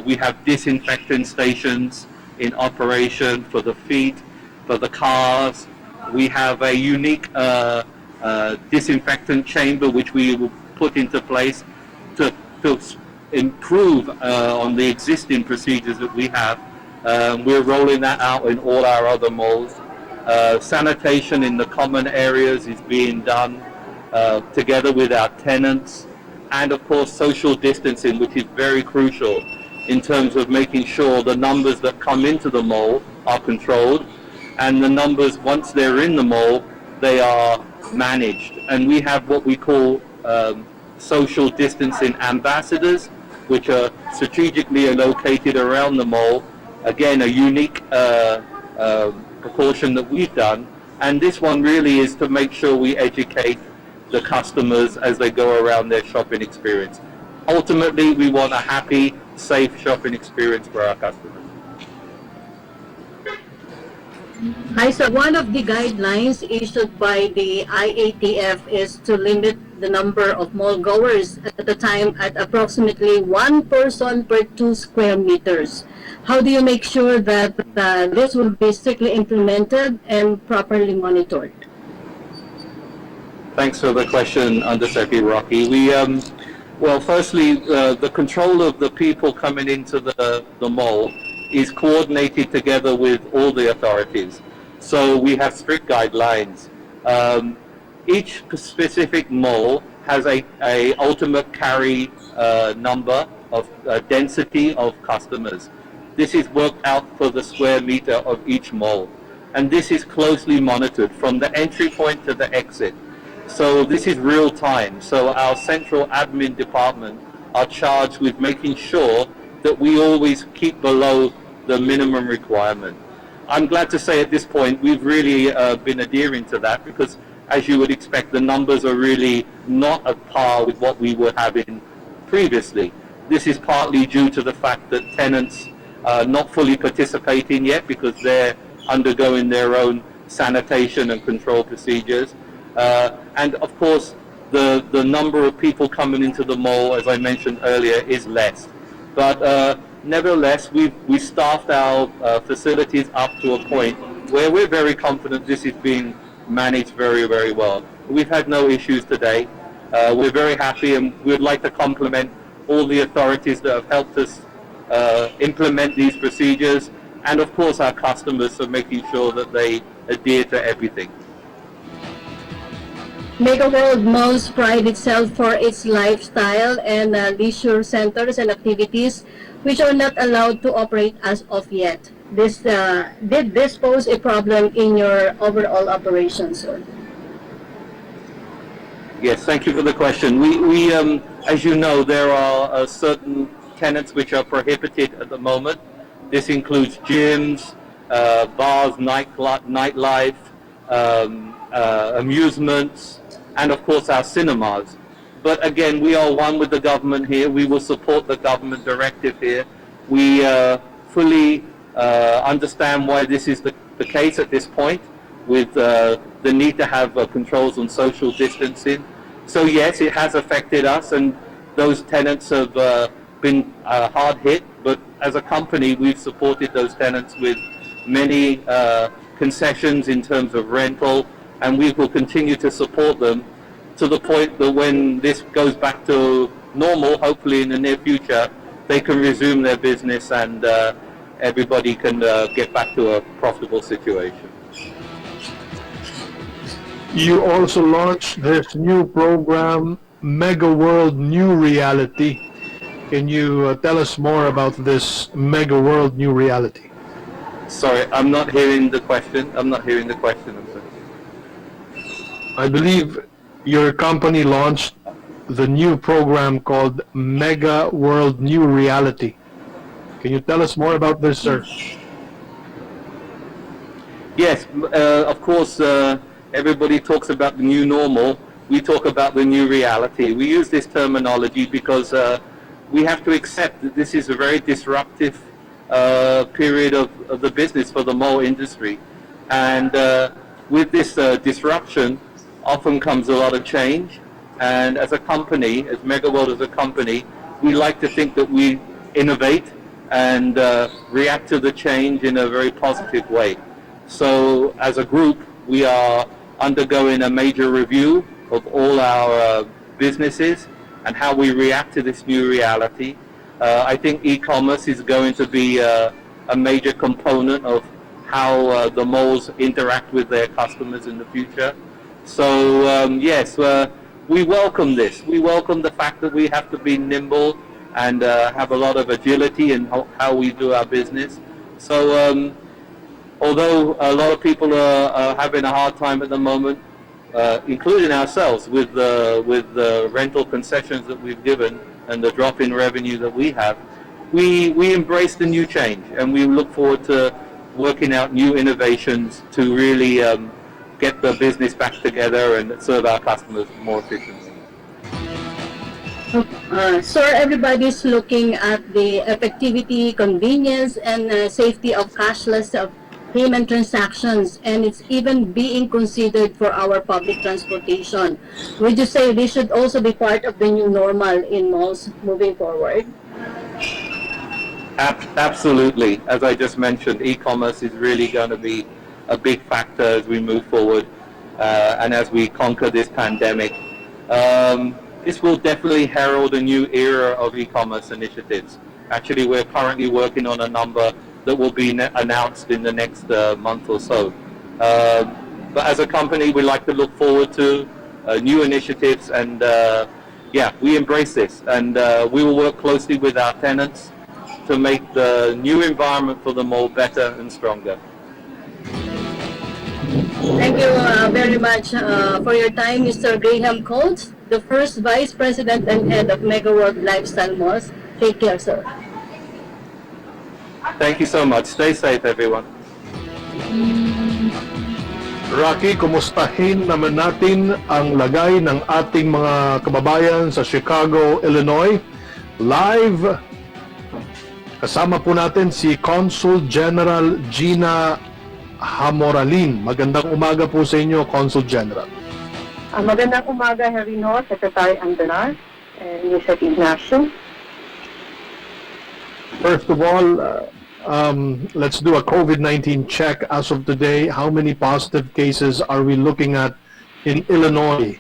We have disinfectant stations in operation for the feet, for the cars. We have a unique disinfectant chamber which we will put into place to improve on the existing procedures that we have. We're rolling that out in all our other malls. Sanitation in the common areas is being done together with our tenants, and of course social distancing, which is very crucial in terms of making sure the numbers that come into the mall are controlled, and the numbers once they're in the mall, they are managed. And we have what we call social distancing ambassadors, which are strategically located around the mall. Again, a unique precaution that we've done, and this one really is to make sure we educate the customers as they go around their shopping experience. Ultimately, we want a happy, safe shopping experience for our customers. Hi, so one of the guidelines issued by the IATF is to limit the number of mall goers at the time at approximately one person per 2 square meters. How do you make sure that this will be strictly implemented and properly monitored? Thanks for the question, Undersecretary Rocky. Well, firstly, the control of the people coming into the mall is coordinated together with all the authorities. So we have strict guidelines. Each specific mall has a ultimate carry number of density of customers. This is worked out for the square meter of each mall. And this is closely monitored from the entry point to the exit. So this is real time. So our central admin department are charged with making sure that we always keep below the minimum requirement. I'm glad to say at this point we've really been adhering to that, because as you would expect, the numbers are really not at par with what we were having previously. This is partly due to the fact that tenants are not fully participating yet because they're undergoing their own sanitation and control procedures. And of course, the number of people coming into the mall, as I mentioned earlier, is less. But nevertheless, we staffed our facilities up to a point where we're very confident this is being managed very, very well. We've had no issues today. We're very happy, and we'd like to compliment all the authorities that have helped us implement these procedures, and of course our customers for making sure that they adhere to everything. Mega World Malls pride itself for its lifestyle and leisure centers and activities which are not allowed to operate as of yet. Did this pose a problem in your overall operations, sir? Yes, thank you for the question. We as you know, there are certain tenants which are prohibited at the moment. This includes gyms, bars, nightlife, amusements, and of course our cinemas. But again, we are one with the government here. We will support the government directive here. We fully understand why this is the case at this point, with the need to have controls on social distancing. So yes, it has affected us, and those tenants have been hard hit, but as a company we've supported those tenants with many concessions in terms of rental, and we will continue to support them to the point that when this goes back to normal, hopefully in the near future, they can resume their business and everybody can get back to a profitable situation. You also launched this new program, Mega World New Reality. Can you tell us more about this Mega World New Reality? Sorry, I'm not hearing the question. I'm sorry. I believe your company launched the new program called Mega World New Reality. Can you tell us more about this, sir? Yes, of course, everybody talks about the new normal. We talk about the new reality. We use this terminology because we have to accept that this is a very disruptive period of the business for the mall industry. And with this disruption often comes a lot of change. And as a company, as MegaWorld as a company, we like to think that we innovate and react to the change in a very positive way. So as a group, we are undergoing a major review of all our businesses and how we react to this new reality. I think e-commerce is going to be a major component of how the malls interact with their customers in the future. So yes, we welcome this. We welcome the fact that we have to be nimble and have a lot of agility in how we do our business. So although a lot of people are having a hard time at the moment, including ourselves with the rental concessions that we've given and the drop in revenue that we have, we embrace the new change and we look forward to working out new innovations to really get the business back together and serve our customers more efficiently. Sir, everybody's looking at the effectivity, convenience, and safety of cashless payment transactions, and it's even being considered for our public transportation. Would you say this should also be part of the new normal in malls moving forward? Absolutely. As I just mentioned, e-commerce is really going to be a big factor as we move forward and as we conquer this pandemic. This will definitely herald a new era of e-commerce initiatives. Actually, we're currently working on a number that will be announced in the next month or so. But as a company, we like to look forward to new initiatives, and yeah, we embrace this, and we will work closely with our tenants to make the new environment for the mall better and stronger. Thank you very much for your time, Mr. Graham Coates, the first Vice President and Head of MegaWorld Lifestyle Malls. Take care, sir. Thank you so much. Stay safe, everyone. Rocky, kumustahin naman natin ang lagay ng ating mga kababayan sa Chicago, Illinois. Live, kasama po natin si Consul General Gina Hamoralin. Magandang umaga po sa inyo, Consul General. Magandang umaga, Herino, Secretary Andanar, and Yusef Ignacio. First of all, let's do a COVID-19 check as of today. How many positive cases are we looking at in Illinois?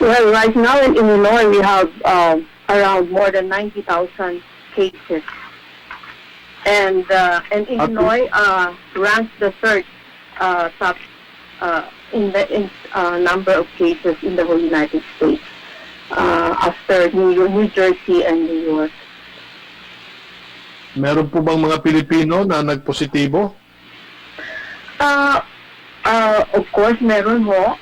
Well, right now in Illinois, we have around more than 90,000 cases. And Illinois ranks the third top in the number of cases in the whole United States after New Jersey and New York. Meron po bang mga Pilipino na nagpositibo? Of course, meron ho.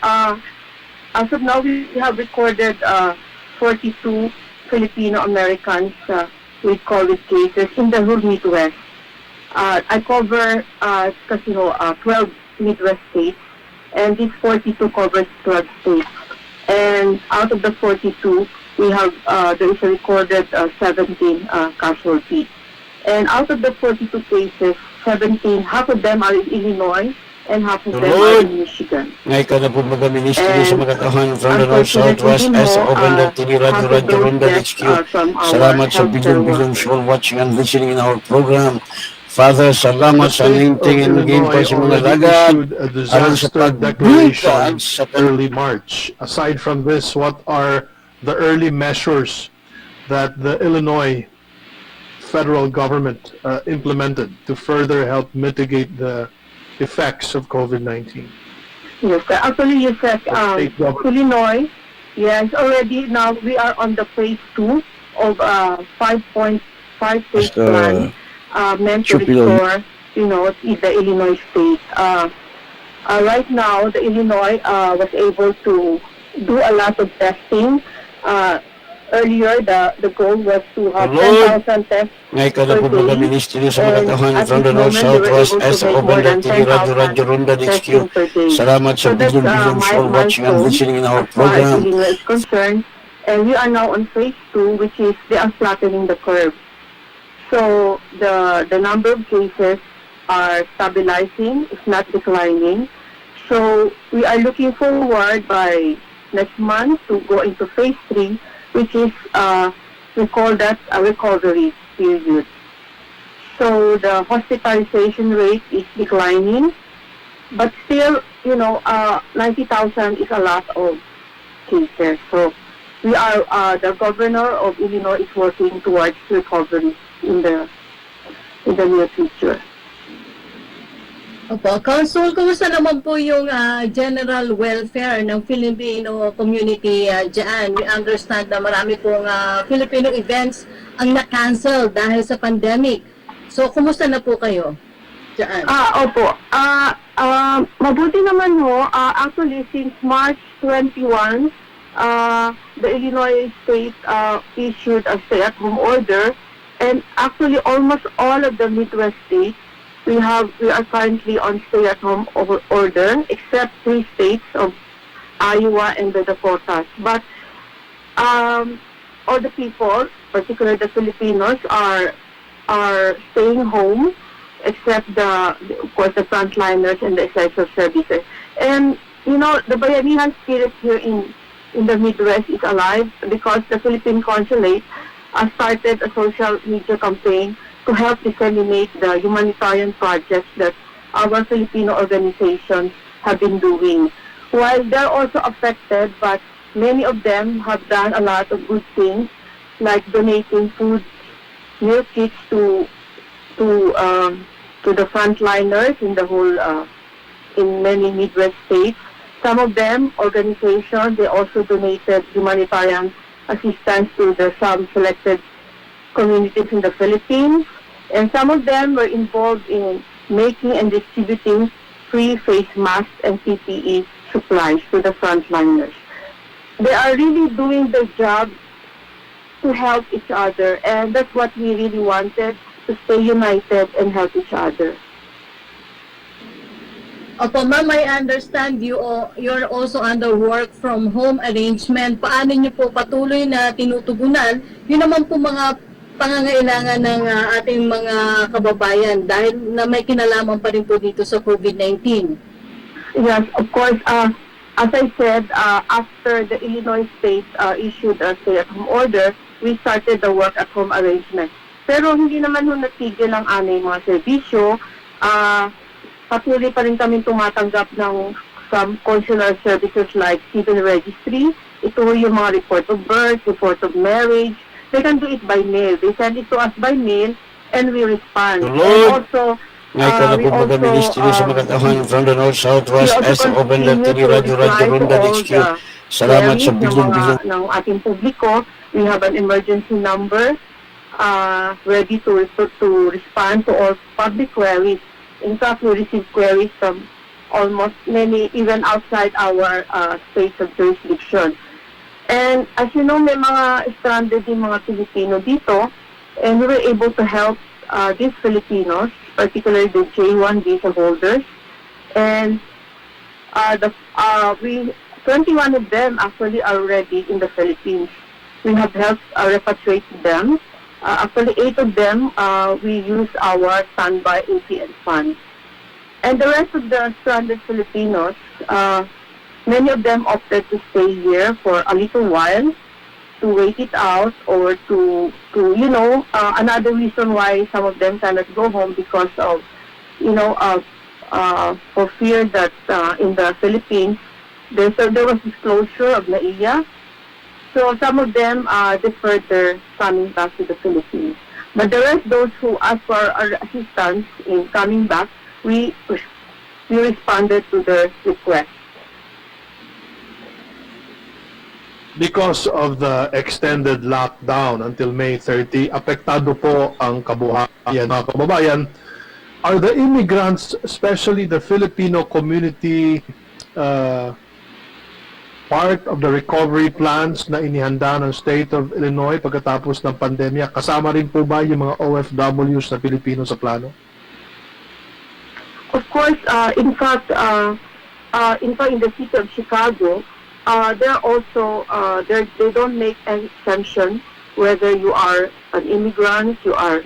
As of now, we have recorded 42 Filipino-Americans with COVID cases in the whole Midwest. I cover 12 Midwest states, and these 42 covers 12 states. And out of the 42, we have there is a recorded 17 casualties. And out of the 42 cases, 17, half of them are in Illinois and half of them are in Michigan. Ngayon ka na po mag-ministry sa mga kahan from the North Southwest as open the TV Radio Ronda HQ. Salamat sa bilyong show watching and listening in our program. Father, salamat sa ninting and game pa sa mga lagad. A disaster declaration early March. Aside from this, what are the early measures that the Illinois federal government implemented to further help mitigate the effects of COVID-19? Yes, sir. Actually, yes, sir. State government. Illinois, yes, already now we are on the phase 2 of 5.5 phase Basta, plan meant to Chupilo. restore, the Illinois state. Right now, the Illinois was able to do a lot of testing. Earlier, the goal was to have Lord, 10,000 tests ngay per kada po mga day. ministry sa And mga katawan at from this the north, moment, they south, were west, able to east, make open more the than TV, radio, 10,000 Ronda HQ. testing per day. Salamat sa So that's bilyon-bilyon soul watching and milestone listening in our as far as program. Illinois is concerned. And we are now on phase 2, which is they are flattening the curve. So the number of cases are stabilizing, it's not declining. So we are looking forward by next month to go into phase 3, which is we call that a recovery period. So the hospitalization rate is declining, but still, 90,000 is a lot of cases. So we are the governor of Illinois is working towards recovery in the near future. Opo, Council, kumusta naman po yung general welfare ng Filipino community dyan? We understand na marami pong Filipino events ang na-cancel dahil sa pandemic. So, kumusta na po kayo dyan? Opo. Mabuti naman ho. Actually, since March 21, the Illinois state issued a stay-at-home order, and actually almost all of the Midwest states we are currently on stay-at-home order, except 3 states of Iowa and the Dakotas. But all the people, particularly the Filipinos, are staying home, except of course the frontliners and the essential services. And the Bayanihan spirit here in the Midwest is alive because the Philippine Consulate started a social media campaign to help disseminate the humanitarian projects that our Filipino organizations have been doing. While they're also affected, but many of them have done a lot of good things, like donating food, meal kits to the frontliners in the whole in many Midwest states. Some of them, organizations, they also donated humanitarian assistance to some selected communities in the Philippines, and some of them were involved in making and distributing free face masks and PPE supplies to the frontliners. They are really doing their job to help each other, and that's what we really wanted, to stay united and help each other. Opo, ma'am, I understand you're also under work from home arrangement. Paano niyo po patuloy na tinutugunan yun naman po mga pangangailangan ng ating mga kababayan dahil na may kinalaman pa rin po dito sa COVID-19? Yes, of course. As I said, after the Illinois state issued a stay-at-home order, we started the work-at-home arrangement. Pero hindi naman natigil ang aming mga serbisyo. Patuloy pa rin kami tumatanggap ng some consular services like civil registry. Ito yung mga report of birth, report of marriage. They can do it by mail. They send it to us by mail and we respond. Lord. And also, ngay kada po mga ministry sa mga katawan from the north, south, west, east, open the TV, radio, Ronda HQ. Salamat sa bilyon-bilyon ng ating publiko. We have an emergency number ready to respond to all public queries. In fact, we receive queries from almost many, even outside our space of jurisdiction. And as you know, may mga stranded yung mga Pilipino dito, and we were able to help these Filipinos, particularly the J1 visa holders. And 21 of them actually are already in the Philippines. We have helped repatriate them. Actually, 8 of them, we use our standby APN fund. And the rest of the stranded Filipinos, many of them opted to stay here for a little while, to wait it out, or to another reason why some of them cannot go home because of, for fear that in the Philippines, there was this closure of NAIA. So some of them deferred their coming back to the Philippines. But the rest, those who asked for our assistance in coming back, we responded to their request. Because of the extended lockdown until May 30, apektado po ang kabuhayan mga kababayan. Are the immigrants, especially the Filipino community, part of the recovery plans na inihanda ng State of Illinois pagkatapos ng pandemya? Kasama rin po ba yung mga OFWs na Pilipino sa plano? Of course, in fact, in the city of Chicago, they're also, they don't make any exemption whether you are an immigrant, you are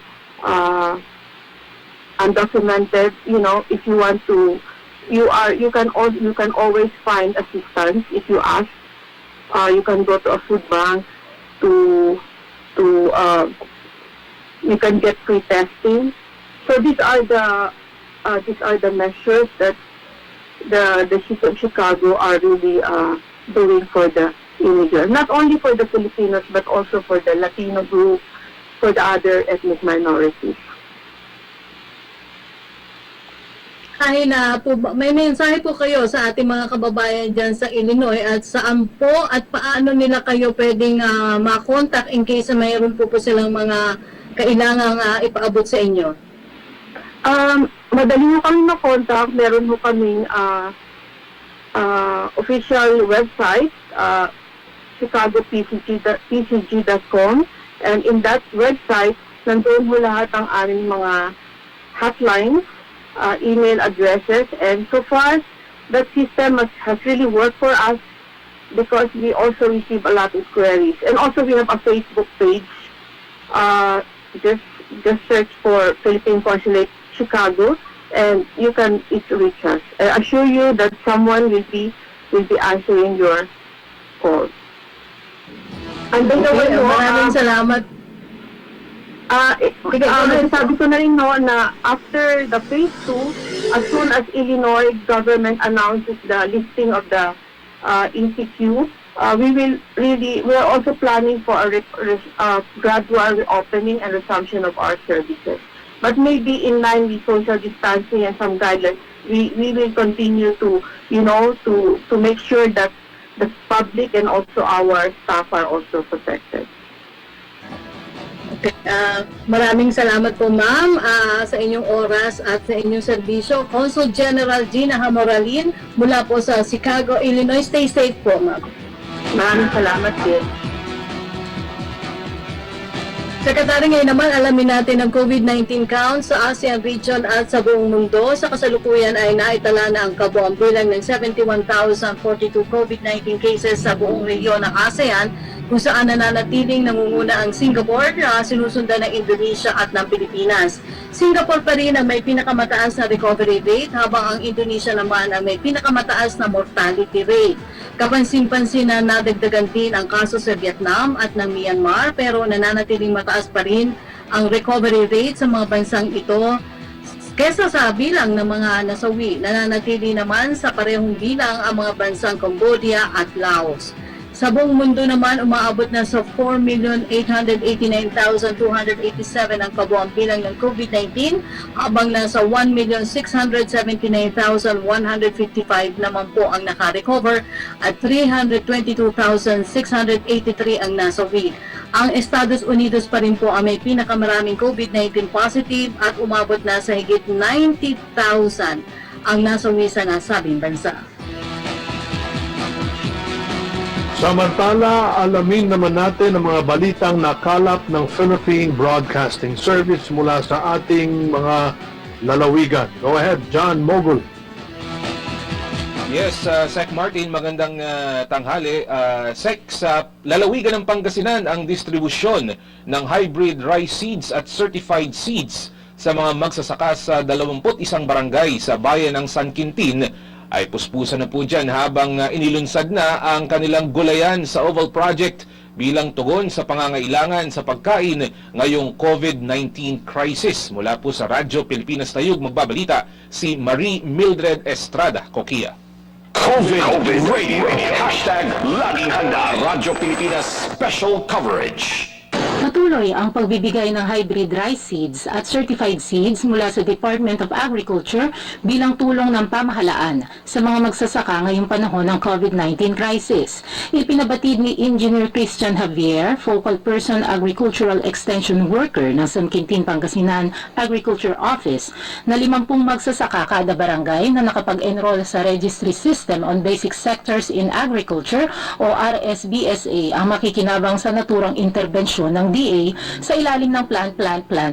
undocumented. You know, if you want to, you can always find assistance if you ask. You can go to a food bank you can get free testing. So these are the measures that the city of Chicago are really doing for the immigrants, not only for the Filipinos but also for the Latino group, for the other ethnic minorities. Ay na po, may mensahe po kayo sa ating mga kababayan dyan sa Illinois at saan po at paano nila kayo pwedeng makontak in case mayroon po silang mga kailangang ipaabot sa inyo? Madali mo kami makontak. Meron mo kaming official website, chicagopcg.com, and in that website, nandun mo lahat ang aming mga hotlines, email addresses, and so far, that system has really worked for us because we also receive a lot of queries. And also, we have a Facebook page. Just search for Philippine Consulate Chicago, and you can reach us. I assure you that someone will be answering your call. And by the way, maraming salamat. Sabi ko na rin na after the phase 2, as soon as Illinois government announces the listing of the ECQ, we are also planning for a gradual reopening and resumption of our services. But maybe in line with social distancing and some guidelines, we will continue to make sure that the public and also our staff are also protected. Okay. Maraming salamat po ma'am sa inyong oras at sa inyong serbisyo. Consul General Gina Hamoralin mula po sa Chicago, Illinois. Stay safe po ma'am. Maraming salamat din. Secretary, ngayon naman alamin natin ang COVID-19 count sa ASEAN region at sa buong mundo. Sa kasalukuyan ay naitala na ang kabuang bilang ng 71,042 COVID-19 cases sa buong rehiyon ng ASEAN, kung saan nananatiling nangunguna ang Singapore, sinusundan ng Indonesia at ng Pilipinas. Singapore pa rin ang may pinakamataas na recovery rate, habang ang Indonesia naman ang may pinakamataas na mortality rate. Kapansin-pansin na nadagdagan din ang kaso sa Vietnam at ng Myanmar, pero nananatiling mataas pa rin ang recovery rate sa mga bansang ito kesa sa bilang ng mga nasawi. Nananatili naman sa parehong bilang ang mga bansang Cambodia at Laos. Sa buong mundo naman, umaabot na sa 4,889,287 ang kabuang bilang ng COVID-19, habang nasa 1,679,155 naman po ang nakarecover at 322,683 ang nasawi. Ang Estados Unidos pa rin po ang may pinakamaraming COVID-19 positive at umabot na sa higit 90,000 ang nasawi sa nasabing bansa. Samantala, alamin naman natin ang mga balitang nakalap ng Philippine Broadcasting Service mula sa ating mga lalawigan. Go ahead, John Mogul. Yes, Sec Martin, magandang tanghali. Sec, sa lalawigan ng Pangasinan ang distribusyon ng hybrid rice seeds at certified seeds sa mga magsasaka sa 21 barangay sa bayan ng San Quintin ay puspusan na po dyan habang inilunsad na ang kanilang gulayan sa Oval Project bilang tugon sa pangangailangan sa pagkain ngayong COVID-19 crisis. Mula po sa Radyo Pilipinas Tayug, magbabalita si Marie Mildred Estrada Coquia. COVID Radio. Hashtag Laging Handa. Radyo Pilipinas Special Coverage. Patuloy ang pagbibigay ng hybrid rice seeds at certified seeds mula sa Department of Agriculture bilang tulong ng pamahalaan sa mga magsasaka ngayong panahon ng COVID-19 crisis. Ipinabatid ni Engineer Christian Javier, Focal Person Agricultural Extension Worker ng San Quintin, Pangasinan Agriculture Office, na 50 magsasaka kada barangay na nakapag-enroll sa Registry System on Basic Sectors in Agriculture o RSBSA ang makikinabang sa naturang interbensyon ng DA sa ilalim ng Plant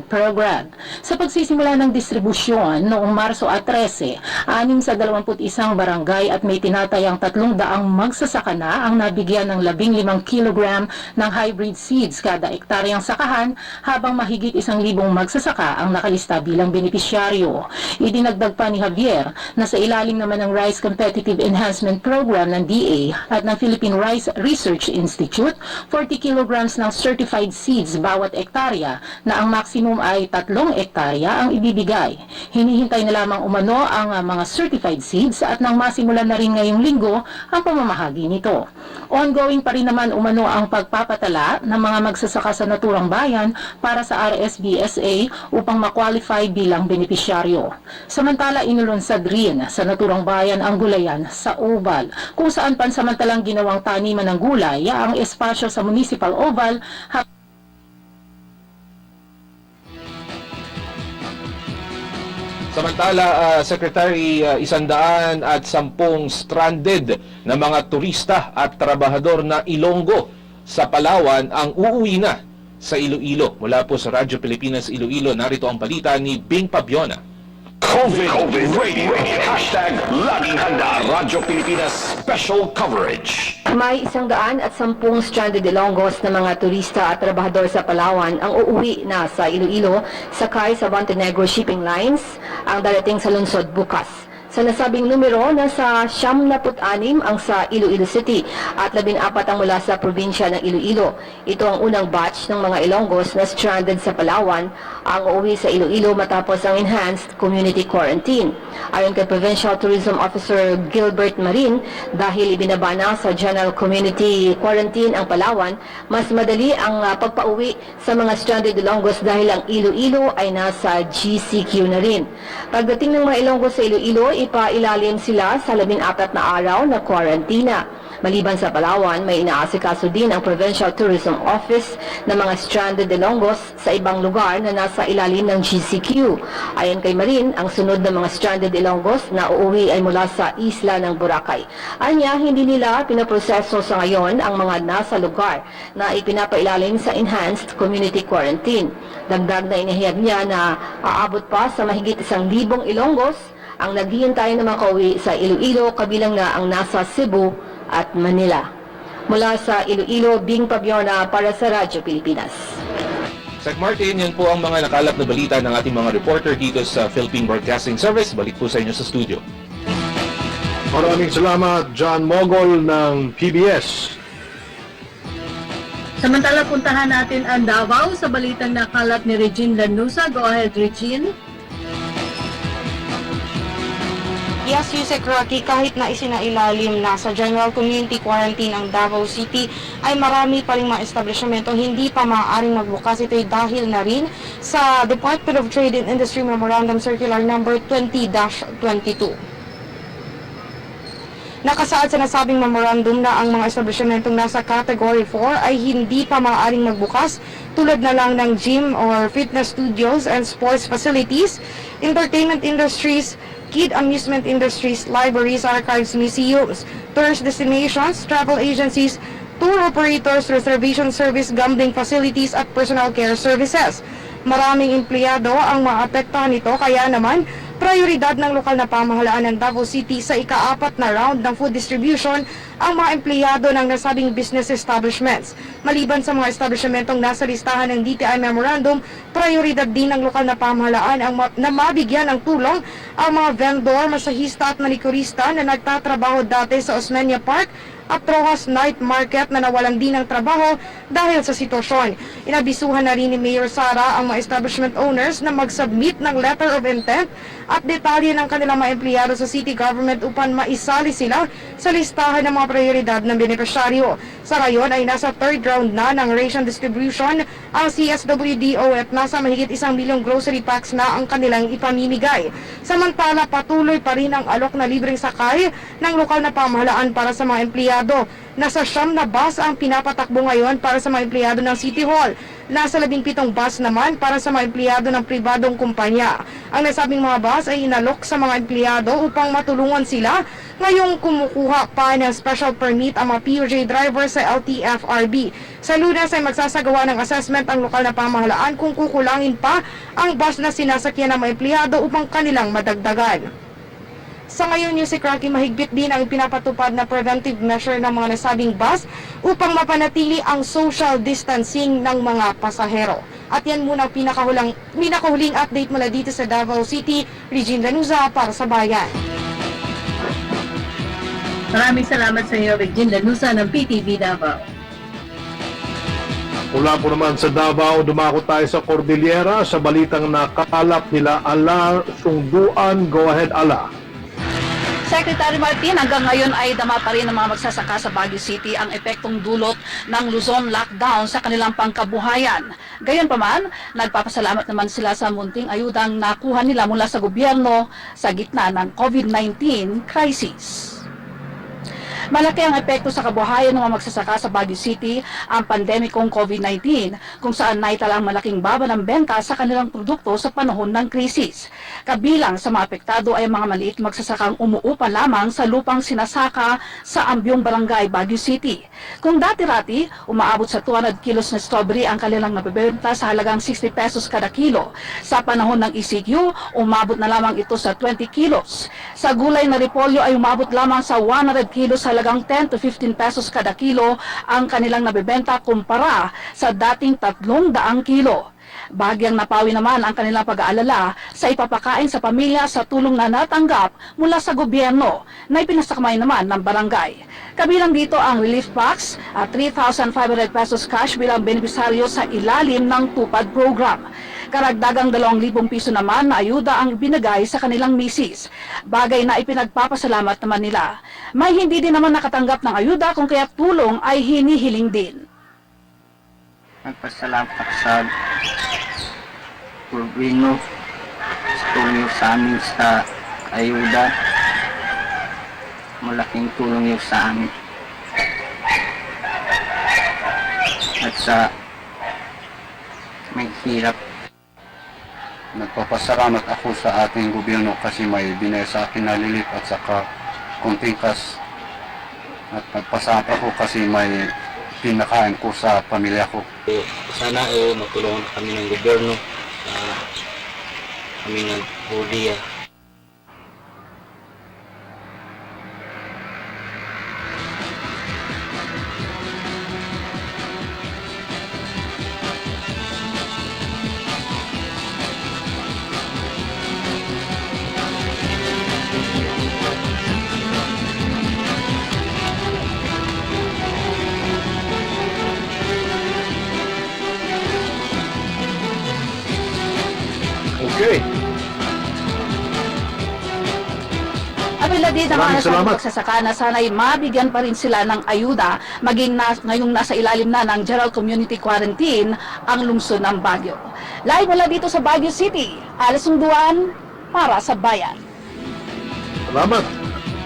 Program. Sa pagsisimula ng distribusyon noong Marso 13, 6 sa 21 barangay at may tinatayang 300 magsasaka na ang nabigyan ng 15 kilogram ng hybrid seeds kada ektaryang sakahan, habang mahigit 1,000 magsasaka ang nakalista bilang benepisyaryo. Idinagdag pa ni Javier na sa ilalim naman ng Rice Competitive Enhancement Program ng DA at ng Philippine Rice Research Institute, 40 kilograms ng certified seeds bawat ektarya na ang maximum ay 3 ektarya ang ibibigay. Hinihintay na lamang umano ang mga certified seeds at nang masimulan na rin ngayong linggo ang pamamahagi nito. Ongoing pa rin naman umano ang pagpapatala ng mga magsasaka sa naturang bayan para sa RSBSA upang ma-qualify bilang benepisyaryo. Samantala, inulunsad rin sa naturang bayan ang gulayan sa Oval, kung saan pansamantalang ginawang taniman ng gulay ang espasyo sa Municipal Oval. Samantala, Secretary, 110 stranded na mga turista at trabahador na Ilonggo sa Palawan ang uuwi na sa Iloilo. Mula po sa Radyo Pilipinas Iloilo, narito ang balita ni Bing Pabiona. COVID Radio. Hashtag Laging Handa. Radyo Pilipinas Special Coverage. May 110 stranded Ilonggos na mga turista at trabahador sa Palawan ang uuwi na sa Iloilo sakay sa Montenegro Shipping Lines ang darating sa lungsod bukas. Sa nasabing numero, nasa 76 ang sa Iloilo City at 14 ang mula sa probinsya ng Iloilo. Ito ang unang batch ng mga Ilonggos na stranded sa Palawan ang uuwi sa Iloilo matapos ang enhanced community quarantine. Ayon kay Provincial Tourism Officer Gilbert Marin, dahil ibinaba na sa General Community Quarantine ang Palawan, mas madali ang pagpauwi sa mga stranded Ilonggos dahil ang Iloilo ay nasa GCQ na rin. Pagdating ng mga Ilonggos sa Iloilo, ipailalim sila sa 14 na araw na kwarantina. Maliban sa Palawan, may inaasikaso din ang Provincial Tourism Office ng mga stranded Ilonggos sa ibang lugar na nasa ilalim ng GCQ. Ayon kay Marin, ang sunod na mga stranded Ilonggos na uuwi ay mula sa isla ng Boracay. Anya, hindi nila pinaproseso sa ngayon ang mga nasa lugar na ipinapailalim sa enhanced community quarantine. Dagdag na inihayag niya na aabot pa sa mahigit 1,000 Ilonggos ang naghihintay na makauwi sa Iloilo, kabilang na ang nasa Cebu at Manila. Mula sa Iloilo, Bing Pabiona para sa Radyo Pilipinas. Sec Martin, yan po ang mga nakalap na balita ng ating mga reporter dito sa Philippine Broadcasting Service. Balik po sa inyo sa studio. Maraming salamat, John Mogol ng PBS. Samantala, puntahan natin ang Davao sa balitang nakalap ni Regine Lanusa. Go ahead, Regine. Yes, Yusek Rocky, kahit na isinailalim na sa General Community Quarantine ang Davao City, ay marami pa rin mga establishmento hindi pa maaaring magbukas. Ito'y dahil na rin sa Department of Trade and Industry Memorandum Circular Number 20-22. Nakasaad sa nasabing memorandum na ang mga establishmentong nasa Category 4 ay hindi pa maaaring magbukas, tulad na lang ng gym or fitness studios and sports facilities, entertainment industries, kid amusement industries, libraries, archives, museums, tourist destinations, travel agencies, tour operators, reservation service, gambling facilities at personal care services. Maraming empleyado ang maapektuhan nito, kaya naman prioridad ng lokal na pamahalaan ng Davao City sa ika-4 na round ng food distribution ang mga empleyado ng nasabing business establishments. Maliban sa mga establishmentong nasa listahan ng DTI Memorandum, prioridad din ng lokal na pamahalaan na mabigyan ng tulong ang mga vendor, masahista at manikurista na nagtatrabaho dati sa Osmeña Park at Rojas Night Market na nawalan din ng trabaho dahil sa sitwasyon. Inabisuhan na rin ni Mayor Sara ang mga establishment owners na mag-submit ng letter of intent at detalye ng kanilang mga empleyado sa city government upang maisali sila sa listahan ng mga prioridad ng benepisyaryo. Sa ngayon ay nasa 3rd round na ng ration distribution ang CSWDO at nasa mahigit 1 milyong grocery packs na ang kanilang ipamimigay. Samantala, patuloy pa rin ang alok na libreng sakay ng lokal na pamahalaan para sa mga empleyado. Nasa 9 na bus ang pinapatakbo ngayon para sa mga empleyado ng City Hall. Nasa 17 bus naman para sa mga empleyado ng pribadong kumpanya. Ang nasabing mga bus ay inalok sa mga empleyado upang matulungan sila ngayong kumukuha pa ng special permit ang mga PUJ drivers sa LTFRB. Sa Lunes ay magsasagawa ng assessment ang lokal na pamahalaan kung kukulangin pa ang bus na sinasakyan ng mga empleyado upang kanilang madagdagan. Sa ngayon, News Cracky, mahigpit din ang pinapatupad na preventive measure ng mga nasabing bus upang mapanatili ang social distancing ng mga pasahero. At yan muna ang pinakahuling update mula dito sa Davao City. Regine Lanuza para sa Bayan. Maraming salamat sa iyo, Regine Lanuza ng PTV Davao. Mula po naman sa Davao, dumako tayo sa Cordillera sa balitang nakalap nila Ala Sungduan. Go ahead, Ala. Secretary Martin, hanggang ngayon ay dama pa rin ng mga magsasaka sa Baguio City ang epektong dulot ng Luzon lockdown sa kanilang pangkabuhayan. Gayunpaman, nagpapasalamat naman sila sa munting ayudang nakuha nila mula sa gobyerno sa gitna ng COVID-19 crisis. Malaki ang epekto sa kabuhayan ng mga magsasaka sa Baguio City ang pandemikong COVID-19 kung saan naitala ang malaking baba ng benta sa kanilang produkto sa panahon ng krisis. Kabilang sa mga apektado ay mga maliit magsasakang umuupa lamang sa lupang sinasaka sa Ambyong Barangay, Baguio City. Kung dati-rati, umaabot sa 200 kilos na strawberry ang kanilang nabebenta sa halagang 60 pesos kada kilo. Sa panahon ng ECQ, umabot na lamang ito sa 20 kilos. Sa gulay na repolyo ay umabot lamang sa 100 kilos sa halagang 10 to 15 pesos kada kilo ang kanilang nabebenta kumpara sa dating 300 kilo. Bagyang napawi naman ang kanilang pag-aalala sa ipapakain sa pamilya sa tulong na natanggap mula sa gobyerno na ipinasakmay naman ng barangay. Kabilang dito ang relief packs at 3,500 pesos cash bilang benepisaryo sa ilalim ng TUPAD program. Karagdagang 2,000 piso naman na ayuda ang binigay sa kanilang misis, bagay na ipinagpapasalamat naman nila. May hindi din naman nakatanggap ng ayuda kung kaya tulong ay hinihiling din. Nagpasalamat ako sa gobyerno sa tulong sa amin sa ayuda. Malaking tulong yun sa amin. At sa may hirap. Nagpapasalamat ako sa ating gobyerno kasi may binigay sa akin na relief at saka konting cash. At nagpasalamat ako kasi may pinakain ko sa pamilya ko. Sana matulungan kami ng gobyerno kami nag-huli. Okay. Abila din ang mga Maraming nasabing salamat. magsasaka na sana'y mabigyan pa rin sila ng ayuda maging ngayong nasa ilalim na ng General Community Quarantine ang lungsod ng Baguio. Live mula dito sa Baguio City, Ala Sungduan para sa Bayan. Salamat.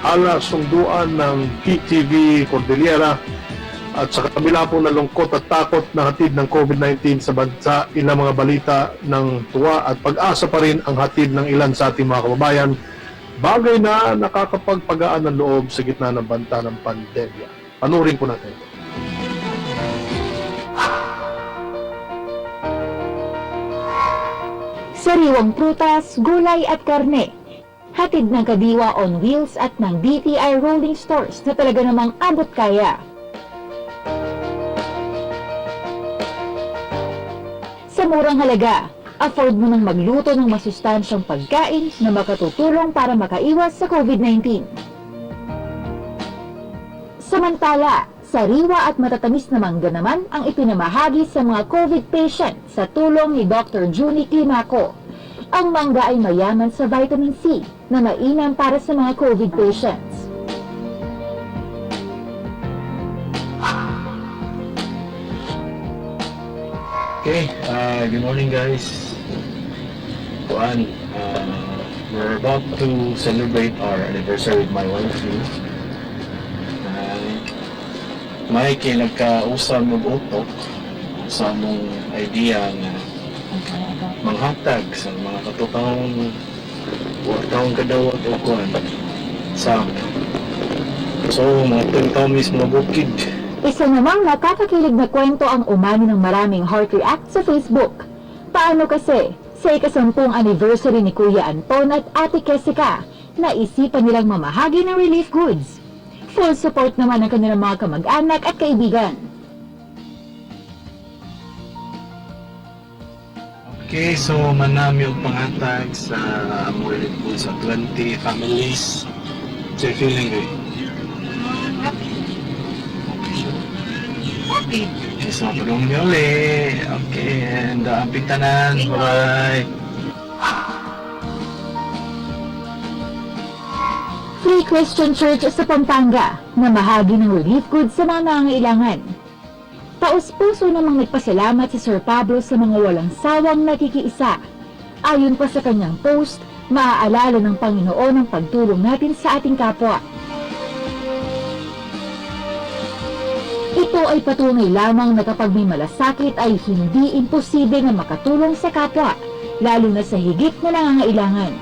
Ala Sungduan ng PTV Cordillera. At sa kabila po na lungkot at takot na hatid ng COVID-19 sa bansa, ilang mga balita ng tuwa at pag-asa pa rin ang hatid ng ilan sa ating mga kababayan. Bagay na nakakapagpagaan ng loob sa gitna ng banta ng pandemya. Panurin po natin. Sariwang prutas, gulay at karne. Hatid ng Kadiwa on Wheels at ng DTI Rolling Stores na talaga namang abot kaya. Sa murang halaga, afford mo nang magluto ng masustansyang pagkain na makatutulong para makaiwas sa COVID-19. Samantala, sariwa at matatamis na mangga naman ang ipinamahagi sa mga COVID patient sa tulong ni Dr. Junie Climaco. Ang mangga ay mayaman sa vitamin C na mainam para sa mga COVID patients. Okay, good morning guys. Juan, we're about to celebrate our anniversary with my wife. May nagkausa mo utok sa mong idea na manghatag sa mga katutang taong kadawat o kuwan sa amin. So, mga taong mismo bukid. Isa namang nakakakilig na kwento ang umani ng maraming heart react sa Facebook. Paano kasi, sa ika-10 anniversary ni Kuya Anton at Ate Jessica, naisipan nilang mamahagi ng relief goods. Full support naman ang kanilang mga kamag-anak at kaibigan. Okay, so manami og pangatag sa mga relief goods sa 20 families. So, feeling good. Okay, so tulong niyo ulit. Okay, and amping tanan. Bye-bye. Free Christian Church sa Pampanga na mahagi ng relief goods sa mga nangangailangan. Taos-puso namang nagpasalamat si Sir Pablo sa mga walang sawang nakikiisa. Ayon pa sa kanyang post, maaalala ng Panginoon ang pagtulong natin sa ating kapwa. Ito ay patunay lamang na kapag may malasakit ay hindi imposible na makatulong sa kapwa, lalo na sa higit na nangangailangan.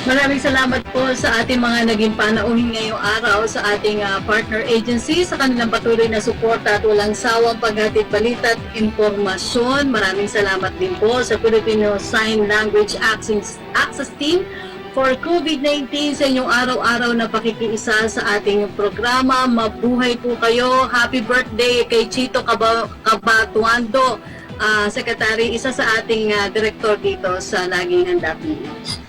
Maraming salamat po sa ating mga naging panauhin ngayong araw sa ating partner agency sa kanilang patuloy na suporta at walang sawang paghatid balita at impormasyon. Maraming salamat din po sa Filipino Sign Language Access Team for COVID-19 sa inyong araw-araw na pakikiisa sa ating programa. Mabuhay po kayo. Happy birthday kay Chito Cabatuando, Secretary, isa sa ating director dito sa Laging Handa PH.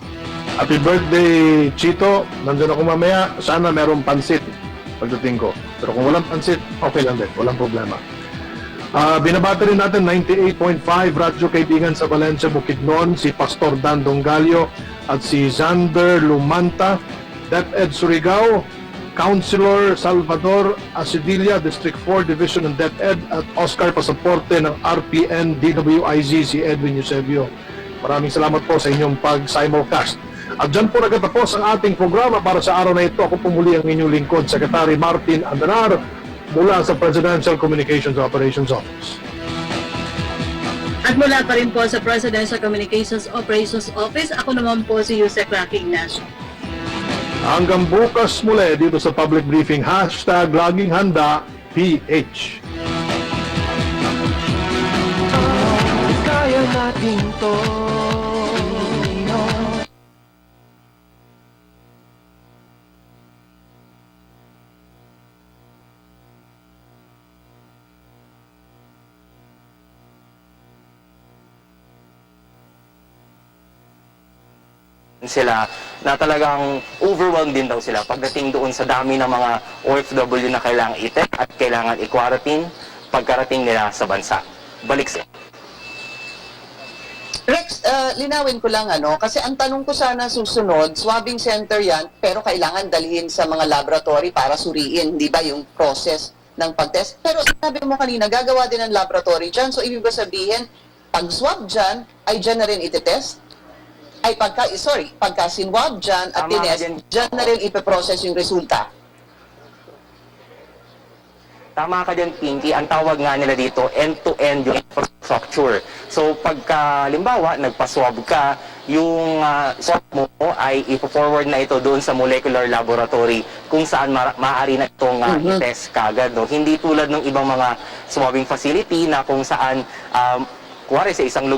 Happy birthday, Chito. Nandun ako mamaya. Sana merong pansit pagdating ko. Pero kung walang pansit, okay lang din. Walang problema. Binabati rin natin 98.5 radyo kaibigan sa Valencia, Bukidnon, si Pastor Dan Dongalio at si Xander Lumanta, DepEd Surigao, Councilor Salvador Asidilla, District 4 Division ng DepEd, at Oscar Pasaporte ng RPN DWIZ, si Edwin Eusebio. Maraming salamat po sa inyong pag-simulcast. At dyan po nagtatapos ang ating programa para sa araw na ito. Ako po muli ang inyong lingkod, Secretary Martin Andanar, mula sa Presidential Communications Operations Office. At mula pa rin po sa Presidential Communications Operations Office, ako naman po si Yusek Rocky Ignacio. Hanggang bukas muli dito sa public briefing, #Laging Handa PH. Kaya natin to. Sila na talagang overwhelmed din daw sila pagdating doon sa dami ng mga OFW na kailangan i-test at kailangan i-quarantine pagkarating nila sa bansa. Balik sa Rex, linawin ko lang kasi ang tanong ko sana susunod, swabbing center yan, pero kailangan dalhin sa mga laboratory para suriin, di ba, yung process ng pag-test. Pero sabi mo kanina, gagawa din ng laboratory dyan, so ibig ba sabihin, pag swab dyan, ay dyan na rin iti-test? Ay pagka sinwab dyan at tinest, dyan na rin ipiprocess yung resulta. Tama ka dyan, Pinky. Ang tawag nga nila dito, end-to-end yung infrastructure. So, pagka, limbawa, nagpa-swab ka, yung swab mo ay ipo-forward na ito doon sa molecular laboratory kung saan maaari na itong i-test kagad. No? Hindi tulad ng ibang mga swabbing facility na kung saan, kuwari sa isang lugar,